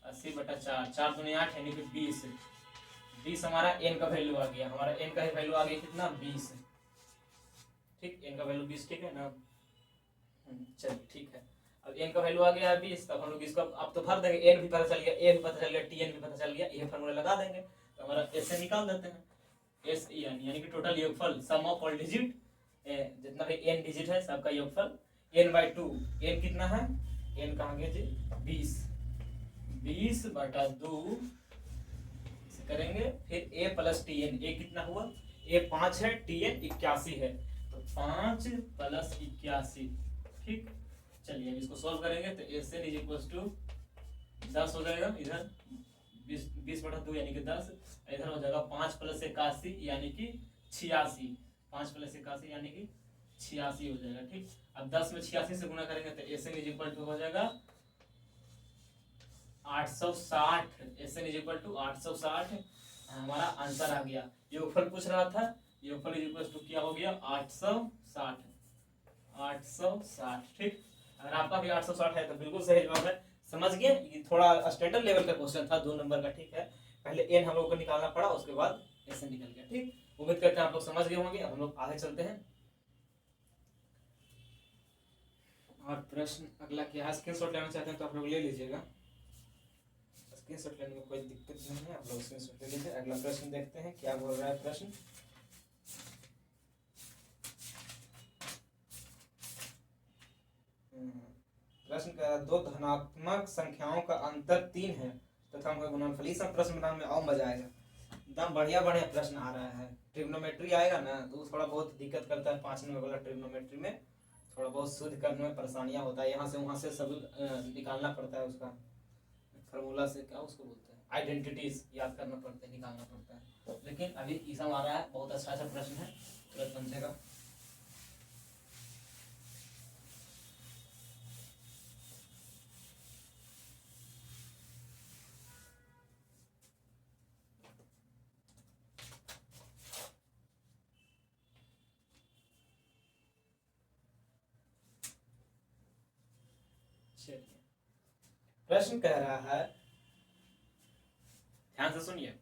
80/4, 4 दूनी 8 यानी कि 20 हमारा n का वैल्यू आ गया। हमारा n का वैल्यू आ गया कितना 20, ठीक, n का वैल्यू 20, ठीक है ना। चलिए ठीक है, अब n का वैल्यू आ गया 20, तब हम लोग इसको अब तो भर देंगे। n भी पता चल गया, a भी पता चल गया, tn भी पता चल गया, ये फार्मूला लगा देंगे तो हमारा Sn निकाल देते हैं। Sen यानी कि टोटल योगफल, सम ऑफ ऑल डिजिट, जितना भी n डिजिट है सबका योगफल n/2। n कितना है, n कहाँ गया जी 20/2 करेंगे। फिर a प्लस tn, a कितना हुआ, a 5 है, tn 81 है, तो 5 प्लस 81, ठीक। चलिए इसको सॉल्व करेंगे तो Sn इज इक्वल टू 10 हो जाएगा, इधर 20/2 यानी कि 10, इधर हो जाएगा 5 प्लस 81 यानी कि 86, 5 प्लस 81 यानी कि 86 हो जाएगा, ठीक। अब 10 में 86 से गुना करेंगे तो Sn इज इक्वल टू हो जाएगा 860। Sn इज इक्वल टू 860 हमारा आंसर आ गया। योगफल पूछ रहा था, योगफल इज इक्वल टू क्या हो गया 860, 860, ठीक। अगर आपका भी 860 है तो बिल्कुल सही जवाब है। समझ गए, ये थोड़ा स्टैंडर्ड लेवल का क्वेश्चन था, 2 नंबर का, ठीक है। पहले n हम लोग को निकालना पड़ा, उसके बाद Sn निकल गया, ठीक। उम्मीद करते हैं आप लोग समझ गए होंगे। अब हम लोग आगे चलते हैं और प्रश्न अगला क्या है। स्क्रीनशॉट लेना चाहते हैं तो आप लोग ले लीजिएगा, स्क्रीनशॉट लेने में कोई दिक्कत नहीं है, आप लोग स्क्रीनशॉट ले लीजिए। अगला प्रश्न देखते हैं क्या बोल रहा है प्रश्न। प्रश्न का 2 धनात्मक संख्याओं का अंतर 3 है तथा उनका गुणनफल। इस प्रश्न बनाने में और मजा आएगा, एकदम बढ़िया बढ़िया प्रश्न आ रहा है। ट्रिग्नोमेट्री आएगा ना तो थोड़ा बहुत दिक्कत करता है, 5 नंबर वाला ट्रिग्नोमेट्री में थोड़ा बहुत शुद्ध करने में परेशानियां होता है। यहाँ से वहाँ से सब निकालना पड़ता है, उसका फार्मूला से क्या उसको बोलते हैं, आइडेंटिटीज याद करना पड़ता है, निकालना पड़ता है। लेकिन अभी ई सब आ रहा है, बहुत अच्छा अच्छा प्रश्न है, तुरंत समझेगा। प्रश्न कह रहा है, ध्यान से सुनिए,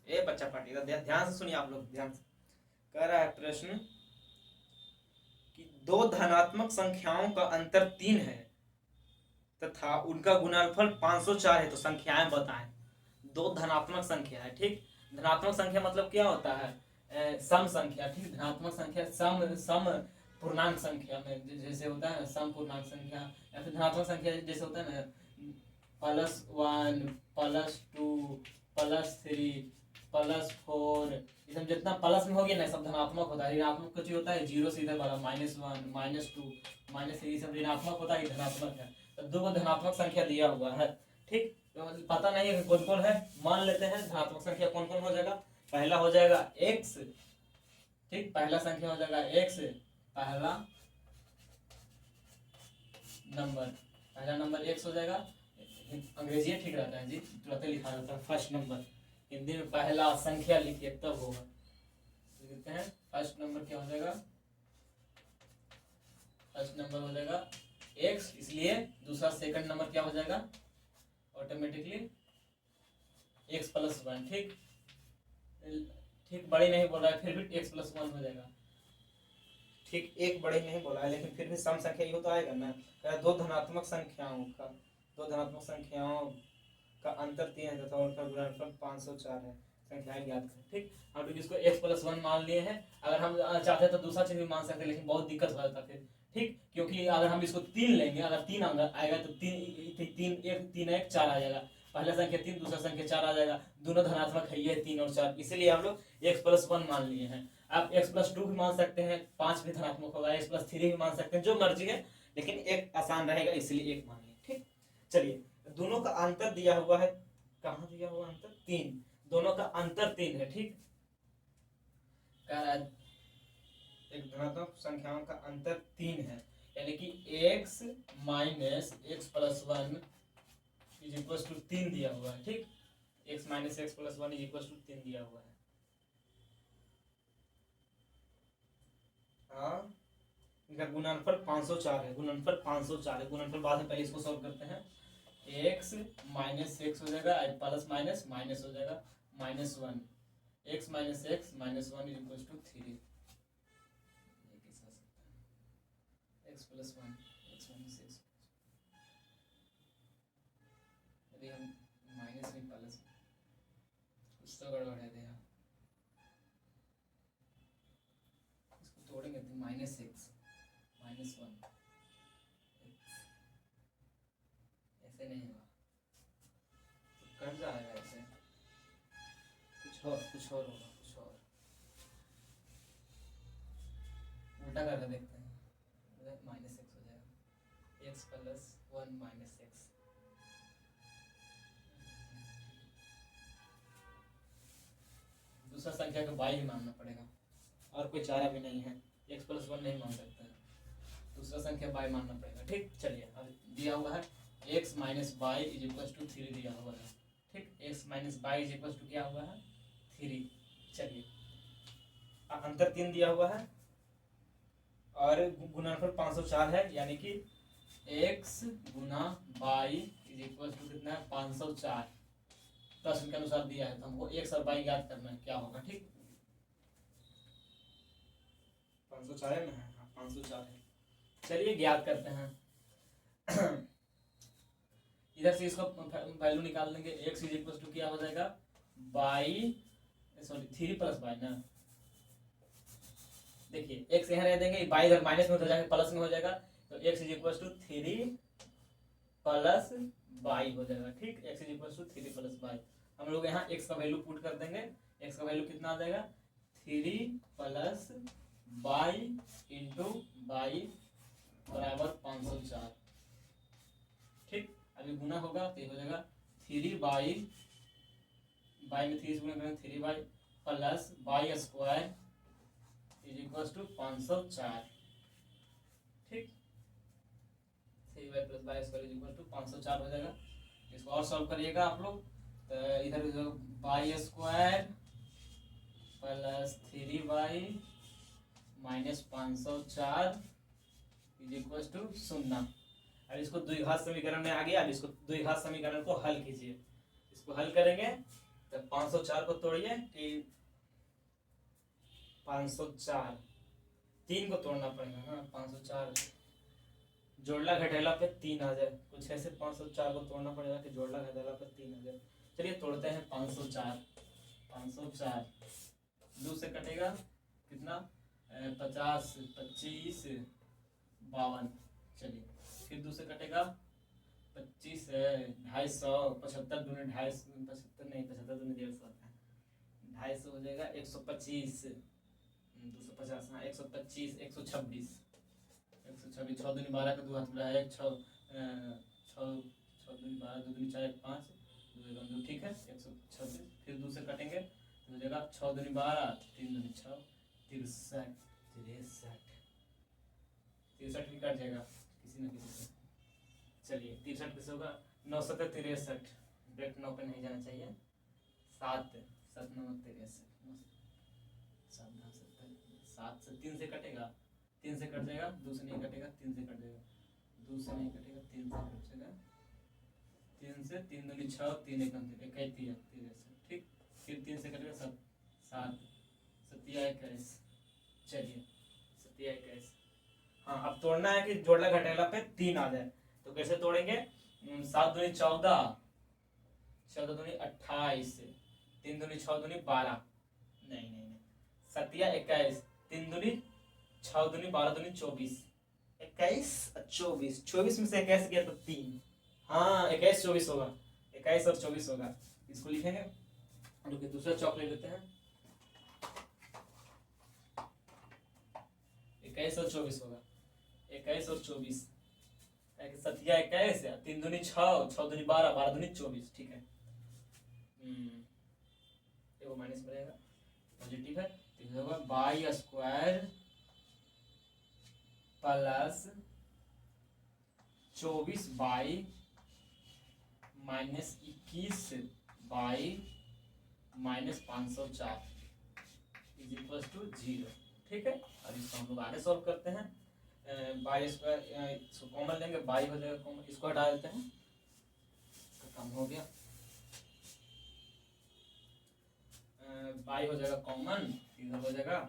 ए बच्चा पार्टी का ध्यान से सुनिए आप लोग, ध्यान से। कह रहा है प्रश्न कि 2 धनात्मक संख्याओं का अंतर 3 है तथा उनका गुणनफल 504 है, तो संख्याएं बताएं। 2 धनात्मक संख्या है, ठीक। धनात्मक संख्या मतलब क्या होता है, सम संख्या, ठीक। धनात्मक संख्या सम पूर्णांक संख्या में जैसे होता है ना, सम पूर्णांक संख्या, या फिर धनात्मक संख्या जैसे होता है ना +1 +2 +3 +4, ये सब जितना प्लस में हो गया ना सब धनात्मक होता है। ऋणात्मक कुछ होता है 0 से इधर बढ़ा, -1 -2 -3 सब ऋणात्मक होता है, धनात्मक है। तो 2 धनात्मक संख्या दिया हुआ है, ठीक। तो पता नहीं है कौन कौन है, मान लेते हैं धनात्मक संख्या कौन कौन हो जाएगा। पहला हो जाएगा x ठीक, पहला संख्या हो जाएगा x, पहला नंबर x हो जाएगा। अंग्रेजी ठीक रहता है जी, तुरंत लिखा जाता है फर्स्ट नंबर। हिंदी में पहला संख्या लिखिए तब होगा, तो लिखते हैं फर्स्ट नंबर क्या हो जाएगा, फर्स्ट नंबर हो जाएगा x, इसलिए दूसरा सेकंड नंबर क्या हो जाएगा ऑटोमेटिकली x प्लस 1। ठीक ठीक, बड़े नहीं बोल रहा है फिर भी x प्लस 1 हो जाएगा। ठीक, एक बड़े नहीं बोला है लेकिन फिर भी सम संख्या ये तो आएगा ना। दो धनात्मक संख्याओं का अंतर 3 है तथा उनका गुणनफल 504 है, संख्याएं ज्ञात करें। ठीक, हम लोग इसको x प्लस 1 मान लिए हैं। अगर हम चाहते तो दूसरा चीज भी मान सकते हैं, लेकिन बहुत दिक्कत हो जाता फिर। ठीक, क्योंकि अगर हम इसको 3 लेंगे, अगर 3 आएगा तो 3 1 4 आ जाएगा। पहला संख्या 3, दूसरा संख्या 4 आ जाएगा। दोनों धनात्मक है, ये 3 और 4, इसीलिए हम लोग x प्लस 1 मान लिए हैं। आप x प्लस 2 भी मान सकते हैं, 5 भी धनात्मक होगा, x प्लस 3 भी मान सकते हैं, जो मर्जी है, लेकिन एक आसान रहेगा इसलिए एक मान लिया। ठीक, चलिए, दोनों का अंतर दिया हुआ है, कहाँ दिया हुआ अंतर, 3, दोनों का अंतर 3 है। ठीक, कह रहा है एक धनात्मक संख्याओं का अंतर 3 है, यानी कि x minus x plus 1 is equal to 3 दिया हुआ है। ठीक, x minus x plus 1 is equal to 3 दिया हुआ है। हाँ, इनका गुणनफल 504 है, गुणनफल 504 है। गुणनफल बाद में, पहले इसको सॉल्व करते हैं। x माइनस एक्स हो जाएगा, प्लस माइनस माइनस हो जाएगा, -1, x minus x minus 1 is equal to 3। x plus 1 x minus x, यदि हम माइनस में प्लस, कुछ तो गड़बड़ है देखा, इसको तोड़ेंगे तो माइनस एक्स माइनस 1, ऐसे नहीं होगा तो कट जाएगा, ऐसे कुछ और होगा, कुछ और उल्टा करके देखते हैं। माइनस एक्स हो जाएगा, एक्स प्लस 1 माइनस एक्स, दूसरा संख्या को बाई ही मानना पड़ेगा, और कोई चारा भी नहीं है। एक्स प्लस 1 नहीं मान सकते हैं, दूसरा संख्या बाई मानना पड़ेगा। ठीक, चलिए, अब दिया हुआ है x minus y is equal to 3 दिया हुआ है। ठीक, x minus y is equal to क्या हुआ है, 3। चलिए, अंतर 3 दिया हुआ है और गुणनफल 504 है, यानी कि x गुना बाई इज इक्वल टू कितना है, 504। प्रश्न के अनुसार दिया है तो हमको x और बाई ज्ञात करना है, क्या होगा। ठीक, 504 है ना, 504 है। चलिए ज्ञात करते हैं। इधर से इसको वैल्यू निकाल लेंगे, x इज इक्वल टू क्या हो जाएगा, बाई, सॉरी 3 प्लस बाई ना, देखिए x यहाँ रह देंगे, बाई इधर माइनस में हो जाएगा, प्लस में हो जाएगा, तो x is equal to 3 plus y हो जाएगा। ठीक, x is equal to 3 plus y, हम लोग यहाँ x का वैल्यू पुट कर देंगे। x का वैल्यू कितना आ जाएगा, 3 प्लस बाई इंटू बाई बराबर 504। ठीक, अभी गुना होगा तो ये हो जाएगा 3 बाई में 3 से गुना करेंगे, 3 y plus y square is equal to 504। ठीक, 3 y plus y square is equal to 504 हो जाएगा। इसको और सॉल्व करिएगा आप लोग, तो इधर y square plus 3 y minus 504 is equal to 0। अब इसको द्विघात समीकरण में आ गया। अब इसको द्विघात समीकरण को हल कीजिए। इसको हल करेंगे तो 504 को तोड़िए कि 504, 3 को तोड़ना पड़ेगा ना, 504 जोड़ला घटेला पे 3 आ जाए, कुछ ऐसे 504 को तोड़ना पड़ेगा कि जोड़ला घटेला पे 3 आ जाए। चलिए तोड़ते हैं 504, 2 से कटेगा कितना, 50, 25, 52। चलिए फिर 2 से कटेगा 25, 250, 75 दूनी 250, 75 नहीं, 75 दूनी 150 होता है, 250 हो जाएगा, 125, 250, हाँ 125, 126, 6 दूनी 12 का 2 हाथ मिला है, 6 दूनी 12, 2 दूनी 4, 5, 2 ठीक है 126। फिर 2 से कटेंगे तो हो जाएगा 6 दूनी 12, 3 दूनी 6, तिरसठ तिरसठ तिरसठ भी कट जाएगा किसी न किसी से। चलिए 63 किस होगा, 9 ब्रेक 9 पे नहीं जाना चाहिए। 7 7 9 63 7 से 3 से कटेगा, 3 से कट जाएगा, 2 से नहीं कटेगा, 3 से कट जाएगा, 2 से नहीं कटेगा, 3 से कट जाएगा, 3 से 3 दूनी 6 3 एक 31 ठीक, फिर 3 से कटेगा 7 7 7 21। चलिए 7 21। हाँ अब तोड़ना है कि जोड़ला घटेला पे 3 आ जाए, तो कैसे तोड़ेंगे, 7 दूनी 14, 14 दूनी 28, 3 दूनी 6 दूनी 12, नहीं नहीं नहीं 7 21, 3 दूनी 6 दूनी 12 दूनी 24, 21 24, 24 में से 21 गया तो 3, हाँ 21 24 होगा, 21 और 24 होगा, इसको लिखेंगे। रुकिए दूसरा चौक ले लेते हैं, 21 और 24 होगा, 21 और 24, 7 21, 3 दूनी 6 6 दूनी 12 12 दूनी 24, ठीक है। वो माइनस में रहेगा, पॉजिटिव है, तो होगा y square plus 24 y minus 21 y minus 504 is equal to 0, ठीक है। अब इसको हम लोग आगे सॉल्व करते हैं, बाई स्क्वायर इसको कॉमन लेंगे, बाई हो जाएगा कॉमन, इसको हटा देते हैं, कम हो गया, बाई हो जाएगा कॉमन, इधर हो जाएगा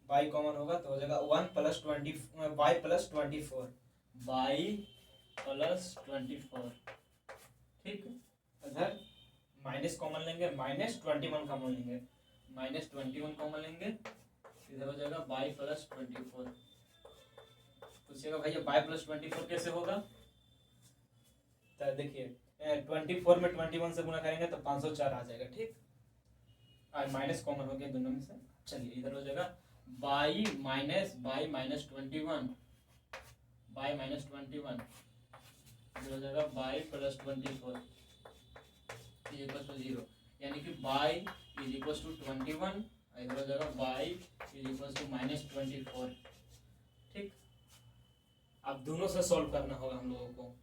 बाई कॉमन होगा तो हो जाएगा 1 plus 20 by plus 24 by plus 24, ठीक। इधर माइनस कॉमन लेंगे, माइनस 21 कॉमन लेंगे, माइनस 21 कॉमन लेंगे, इधर हो जाएगा बाई प्लस 24। पूछेगा भैया बाई प्लस 24 कैसे होगा, तो देखिए 24 में 21 से गुणा करेंगे तो 504 आ जाएगा, ठीक। और माइनस कॉमन हो गया दोनों में से, चलिए इधर हो जाएगा बाई माइनस 21 बाई माइनस 21, इधर हो जाएगा y plus 24 is equal to 0, यानी कि बाई इज इक्वल टू 21, इधर हो जाएगा y is equal to minus 24, ठीक। अब दोनों से सॉल्व करना होगा हम लोगों को।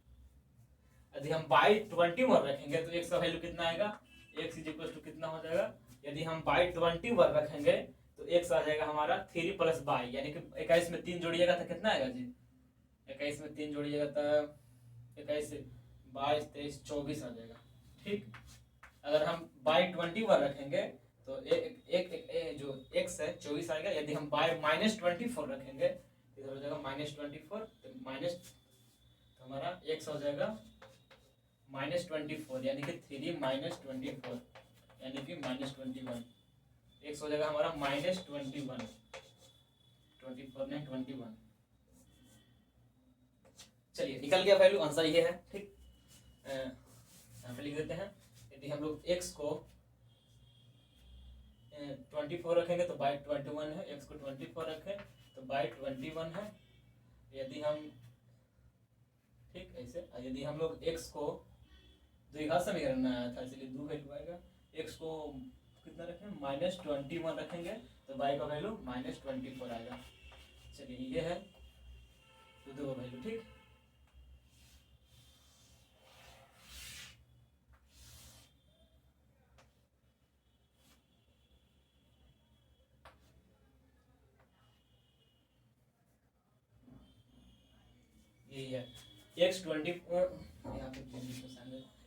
यदि हम बाई 21 रखेंगे तो x का वैल्यू कितना आएगा, x इज इक्वल टू कितना हो जाएगा, यदि हम बाई 21 रखेंगे तो x आ जाएगा हमारा 3 प्लस बाई, यानी कि 21 में 3 जोड़िएगा तो कितना आएगा जी, 21 में 3 जोड़िएगा तो 21 22 23 24 आ जाएगा, ठीक। अगर हम बाई 21 रखेंगे तो एक जो x है 24 आएगा, यदि हम बाई माइनस 24 रखेंगे इधर हो जाएगा माइनस 24, तो माइनस हमारा x हो जाएगा माइनस 24, यानी कि 3 माइनस 24 यानी कि माइनस 21, x हो जाएगा हमारा माइनस 21, 24 नहीं 21। चलिए निकल गया वैल्यू, आंसर ये है, ठीक। यहाँ पे लिख देते हैं, यदि हम लोग x को 24 रखेंगे तो बाई 21 है, x को 24 रखें तो बाई 21 है, यदि हम ठीक ऐसे, यदि हम लोग x को द्विघात समीकरण आया था इसलिए 2 वैल्यू आएगा, x को कितना रखें माइनस 21 रखेंगे तो y का वैल्यू माइनस 24 आएगा। चलिए ये है दो वैल्यू, ठीक। यही है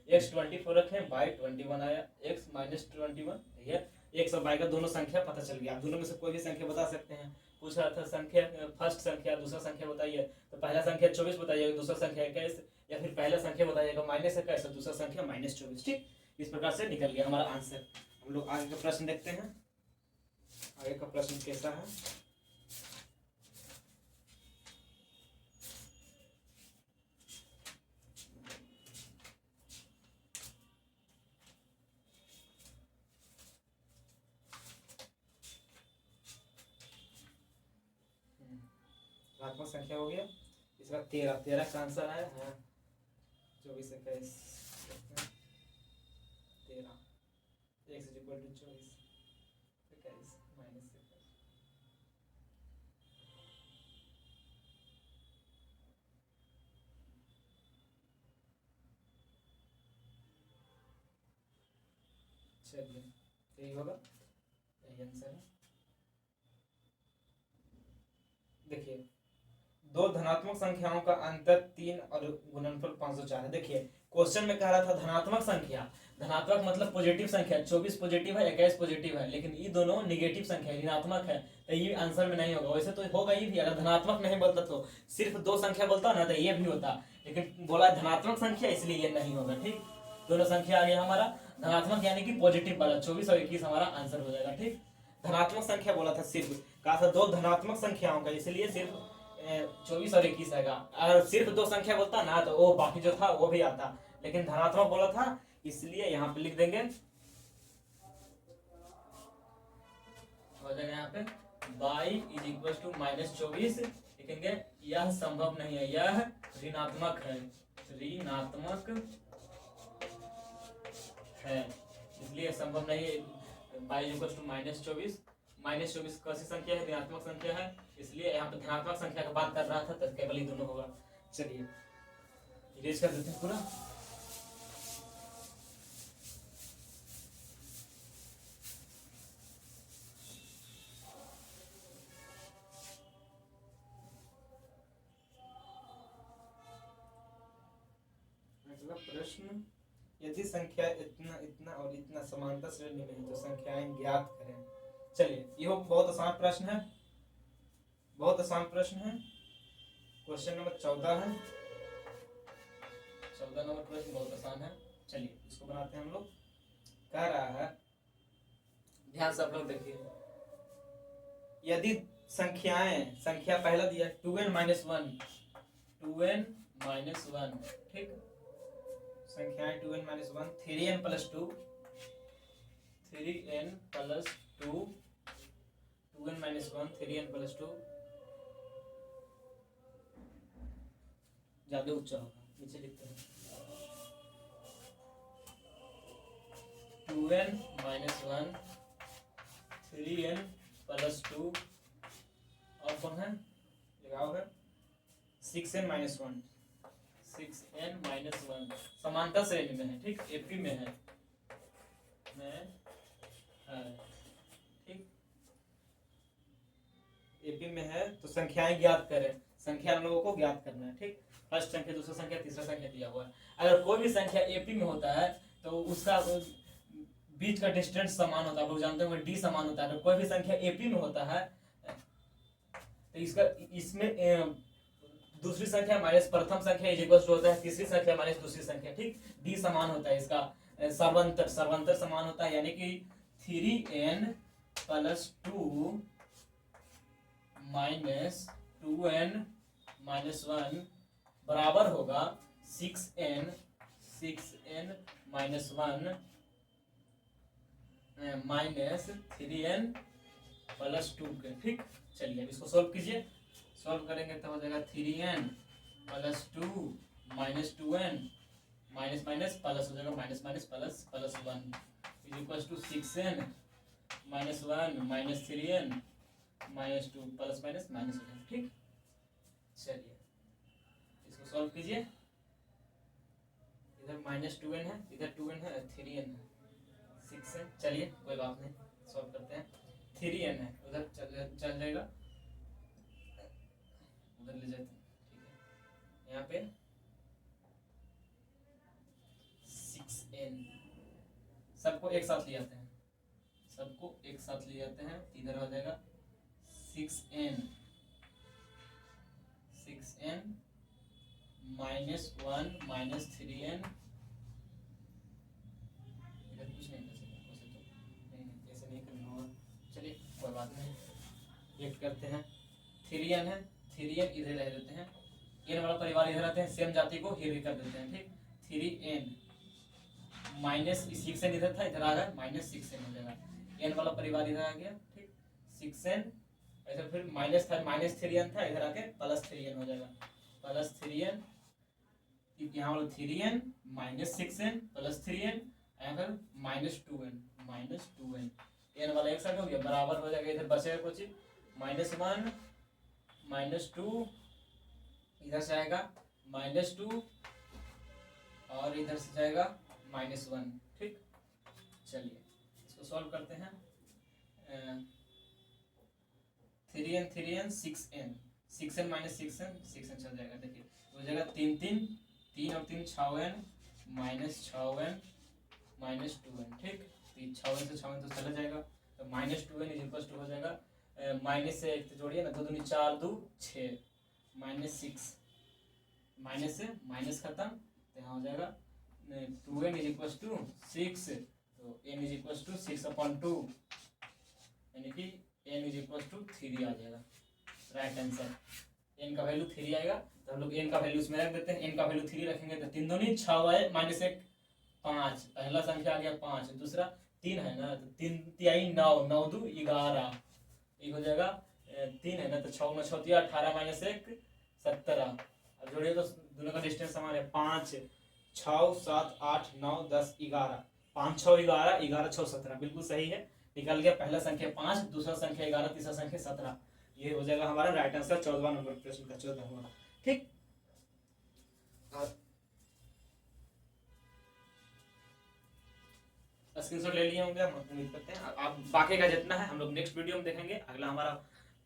x24 रखें बाई 21 आया, x माइनस 21 है, x और y का दोनों संख्या पता चल गया। आप दोनों में से कोई भी संख्या बता सकते हैं, पूछ रहा था संख्या फर्स्ट संख्या दूसरा संख्या बताइए, तो पहला संख्या 24 बताइएगा, दूसरा संख्या 21, या फिर पहला संख्या बताइएगा माइनस 21 और दूसरा संख्या माइनस 24, ठीक। इस प्रकार से निकल गया हमारा आंसर। हम लोग आगे का प्रश्न देखते हैं, आगे का प्रश्न कैसा है। ऋणात्मक संख्या हो गया, इसका 13 का आंसर है, 24 21 13 x is equal to 24 21 minus 21 चलिए यही होगा, यही आंसर है। देखिए दो धनात्मक संख्याओं का अंतर 3 और गुणनफल 504 है। देखिए क्वेश्चन में कह रहा था धनात्मक संख्या, धनात्मक मतलब पॉजिटिव संख्या, 24 पॉजिटिव है 21 पॉजिटिव है, लेकिन ये दोनों निगेटिव संख्या है, ऋणात्मक है, तो ये आंसर में नहीं होगा। वैसे तो होगा ये भी, अगर धनात्मक नहीं बोलता तो सिर्फ दो संख्या बोलता ना तो ये भी होता, लेकिन बोला धनात्मक संख्या इसलिए ये नहीं होगा। ठीक, दोनों संख्या आ गया हमारा धनात्मक यानी कि पॉजिटिव वाला, 24 और 21 हमारा आंसर हो जाएगा। ठीक, धनात्मक संख्या बोला था, सिर्फ कहा था दो धनात्मक संख्याओं का, इसलिए सिर्फ 24 और 21 आएगा। अगर सिर्फ दो संख्या बोलता ना तो वो बाकी जो था वो भी आता, लेकिन धनात्मक बोला था इसलिए यहाँ पे लिख देंगे, हो जाएगा यहाँ पे y इज इक्वल टू -24 लिखेंगे। यह संभव नहीं है, यह ऋणात्मक है, ऋणात्मक है, इसलिए संभव नहीं है। y इज इक्वल टू -24, -24 कौन सी संख्या है, ऋणात्मक संख्या है, इसलिए यहाँ पे धनात्मक संख्या की बात कर रहा था, तो केवल ही दोनों होगा। चलिए इरेज कर देते हैं पूरा। अगला प्रश्न, यदि संख्या इतना इतना और इतना समांतर श्रेणी में है तो संख्याएं ज्ञात करें। चलिए ये बहुत आसान प्रश्न है, बहुत आसान प्रश्न है। क्वेश्चन नंबर 14 है, 14 नंबर प्रश्न बहुत आसान है। चलिए इसको बनाते हैं हम लोग। कह रहा है, ध्यान से आप लोग देखिए, यदि संख्याएं, संख्या पहला दिया 2n - 1, 2n - 1, ठीक, संख्याएं 2n - 1, 3n + 2, 3n + 2, 2n - 1, 3n + 2, ज्यादा ऊंचा होगा, नीचे लिखते हैं 2n - 1, 3n + 2, और कौन है लगाओ है 6n - 1, 6n - 1 समांतर श्रेणी में है। ठीक, एपी में है, ठीक, एपी में है, तो संख्याएं ज्ञात करें, संख्या हम लोगों को ज्ञात करना है। ठीक, फर्स्ट संख्या, दूसरा संख्या, तीसरा संख्या दिया हुआ है। अगर कोई भी संख्या एपी में होता है तो उसका बीच का डिस्टेंस समान होता है, आप लोग जानते होंगे डी समान होता है। तो कोई भी संख्या एपी में होता है तो इसका इसमें दूसरी संख्या माइनस प्रथम संख्या इज इक्वल टू होता है तीसरी संख्या माइनस दूसरी संख्या। ठीक, डी समान होता है, इसका सर्वंतर, सर्वंतर समान होता है, यानी कि 3n + 2 - 2n - 1 बराबर होगा 6n - 1 -3n + 2 के। ठीक, चलिए अब इसको सोल्व कीजिए, सॉल्व करेंगे तो हो जाएगा 3n + 2 - 2n minus minus plus हो जाएगा, minus minus plus plus 1 is equal to 6n - 1 - 3n - 2 plus minus minus हो जाएगा। ठीक, चलिए इसको सॉल्व कीजिए। इधर -2n है, इधर 2n है, 3n है, 6n, चलिए कोई बात नहीं, सॉल्व करते हैं। 3n है, उधर चल जाएगा, उधर ले जाते हैं। ठीक है, यहाँ पे 6n, सबको एक साथ ले जाते हैं, सबको एक साथ ले जाते हैं, इधर हो जाएगा 6n -1 - 3n, इधर कुछ नहीं कर सकते, वैसे तो नहीं, ऐसे नहीं करना होगा। चलिए कोई बात नहीं, एक करते हैं। 3n है, 3n इधर रह देते हैं, n वाला परिवार इधर आते हैं, सेम जाति को हिर कर देते हैं। ठीक, 3n माइनस 6n इधर था, इधर आ गया -6n हो जाएगा, n वाला परिवार इधर आ गया। ठीक, 6n, इधर फिर माइनस था, -3n था, इधर आके +3n हो जाएगा, +3n, यहाँ वाला 3n -6n +3n, यहाँ पर -2n, n वाला एक साथ हो गया, बराबर हो जाएगा, इधर बचेगा कुछ -1 -2, इधर से आएगा -2 और इधर से जाएगा -1। ठीक, चलिए सॉल्व करते हैं। 3n 6n, 6n minus 6n, 6n चल जाएगा। देखिए हो जाएगा 3 3 3 और 3 6n minus 6n minus 2n। ठीक, 6n से 6n तो चला जाएगा, तो minus 2n is equal to हो जाएगा माइनस से एक तो जोड़िए ना, 2 दूनी 4 2 6 माइनस 6, माइनस से माइनस खत्म, तो यहाँ हो जाएगा 2n इज इक्वल टू 6, तो n इज इक्वल टू 6/2, यानी कि n इज इक्वल टू 3 आ जाएगा। राइट आंसर, n का वैल्यू 3 आएगा, तो हम लोग n का वैल्यू इसमें रख देते हैं। n का वैल्यू 3 रखेंगे तो 3 दूनी 6 आए माइनस 1 5, पहला संख्या आ गया 5, दूसरा 3 है ना, तो 3 तिहाई 9, 9 2 11, एक हो जाएगा 3 है ना, तो 6 9 6 18 माइनस 1 17। अब जोड़िए तो दोनों का डिस्टेंस समान है, 5 6 7 8 9 10 11, 5 6 11 11 6 17, बिल्कुल सही है, निकल गया। पहला संख्या 5, दूसरा संख्या 11, तीसरा संख्या 17, ये हो जाएगा हमारा राइट आंसर 14वां नंबर प्रश्न का 14वां। ठीक, स्क्रीनशॉट ले लिए होंगे, हम उम्मीद करते हैं। आप बाकी का जितना है हम लोग नेक्स्ट वीडियो में देखेंगे। अगला हमारा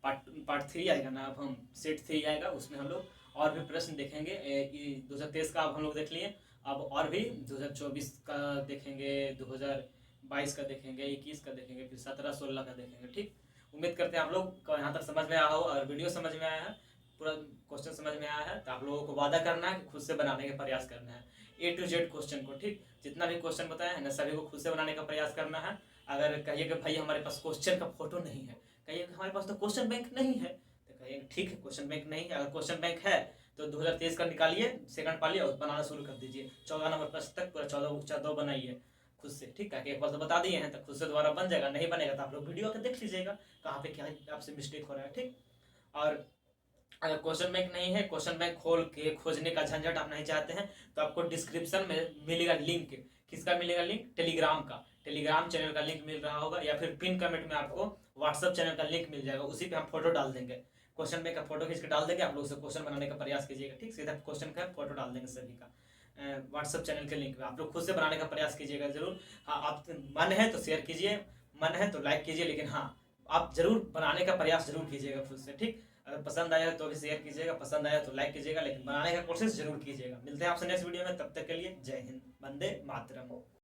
पार्ट 3 आएगा ना, अब हम सेट 3 आएगा, उसमें हम लोग और भी प्रश्न देखेंगे। 2023 का अब हम लोग देख लिए, अब और भी 2024 का देखेंगे, 2022 का देखेंगे, 21 का देखेंगे, फिर 17 16 का देखेंगे। ठीक, उम्मीद करते हैं आप लोग को यहाँ तक समझ में आया हो और वीडियो समझ में आया है, पूरा क्वेश्चन समझ में आया है, तो आप लोगों को वादा करना है कि खुद से बनाने का प्रयास करना है A to Z क्वेश्चन को। ठीक, जितना भी क्वेश्चन बताया है ना, सभी को खुद से बनाने का प्रयास करना है। अगर कहिए कि भाई हमारे पास क्वेश्चन का फोटो नहीं है, कहिए कि हमारे पास तो क्वेश्चन बैंक नहीं है, तो कहिए ठीक है क्वेश्चन बैंक नहीं है। अगर क्वेश्चन बैंक है तो 2023 का निकालिए, सेकंड पालिए और बनाना शुरू कर दीजिए। 14 नंबर प्रश्न तक पूरा 14 बनाइए खुद से। ठीक है, एक बार तो बता दिए हैं, तो खुद से दोबारा बन जाएगा। नहीं बनेगा तो आप लोग वीडियो आकर देख लीजिएगा कहाँ पे क्या आपसे मिस्टेक हो रहा है। ठीक, और अगर क्वेश्चन बैंक नहीं है, क्वेश्चन बैंक खोल के खोजने का झंझट आप नहीं चाहते हैं, तो आपको डिस्क्रिप्शन में मिलेगा लिंक। किसका मिलेगा लिंक? टेलीग्राम का, टेलीग्राम चैनल का लिंक मिल रहा होगा, या फिर पिन कमेंट में आपको व्हाट्सअप चैनल का लिंक मिल जाएगा। उसी पे हम फोटो डाल देंगे, क्वेश्चन बैंक का फोटो खींच के डाल देंगे, आप लोग उसे क्वेश्चन बनाने का प्रयास कीजिएगा। ठीक, सीधा क्वेश्चन का फोटो डाल देंगे सभी का व्हाट्सअप चैनल के लिंक पे। आप लोग खुद से बनाने का प्रयास कीजिएगा जरूर। हाँ, आप मन है तो शेयर कीजिए, मन है तो लाइक कीजिए, लेकिन हाँ आप जरूर बनाने का प्रयास जरूर कीजिएगा खुद से। ठीक, अगर पसंद आया तो भी शेयर कीजिएगा, पसंद आया तो लाइक कीजिएगा, लेकिन बनाने का कोशिश जरूर कीजिएगा। मिलते हैं आपसे नेक्स्ट वीडियो में, तब तक के लिए जय हिंद, वंदे मातरम।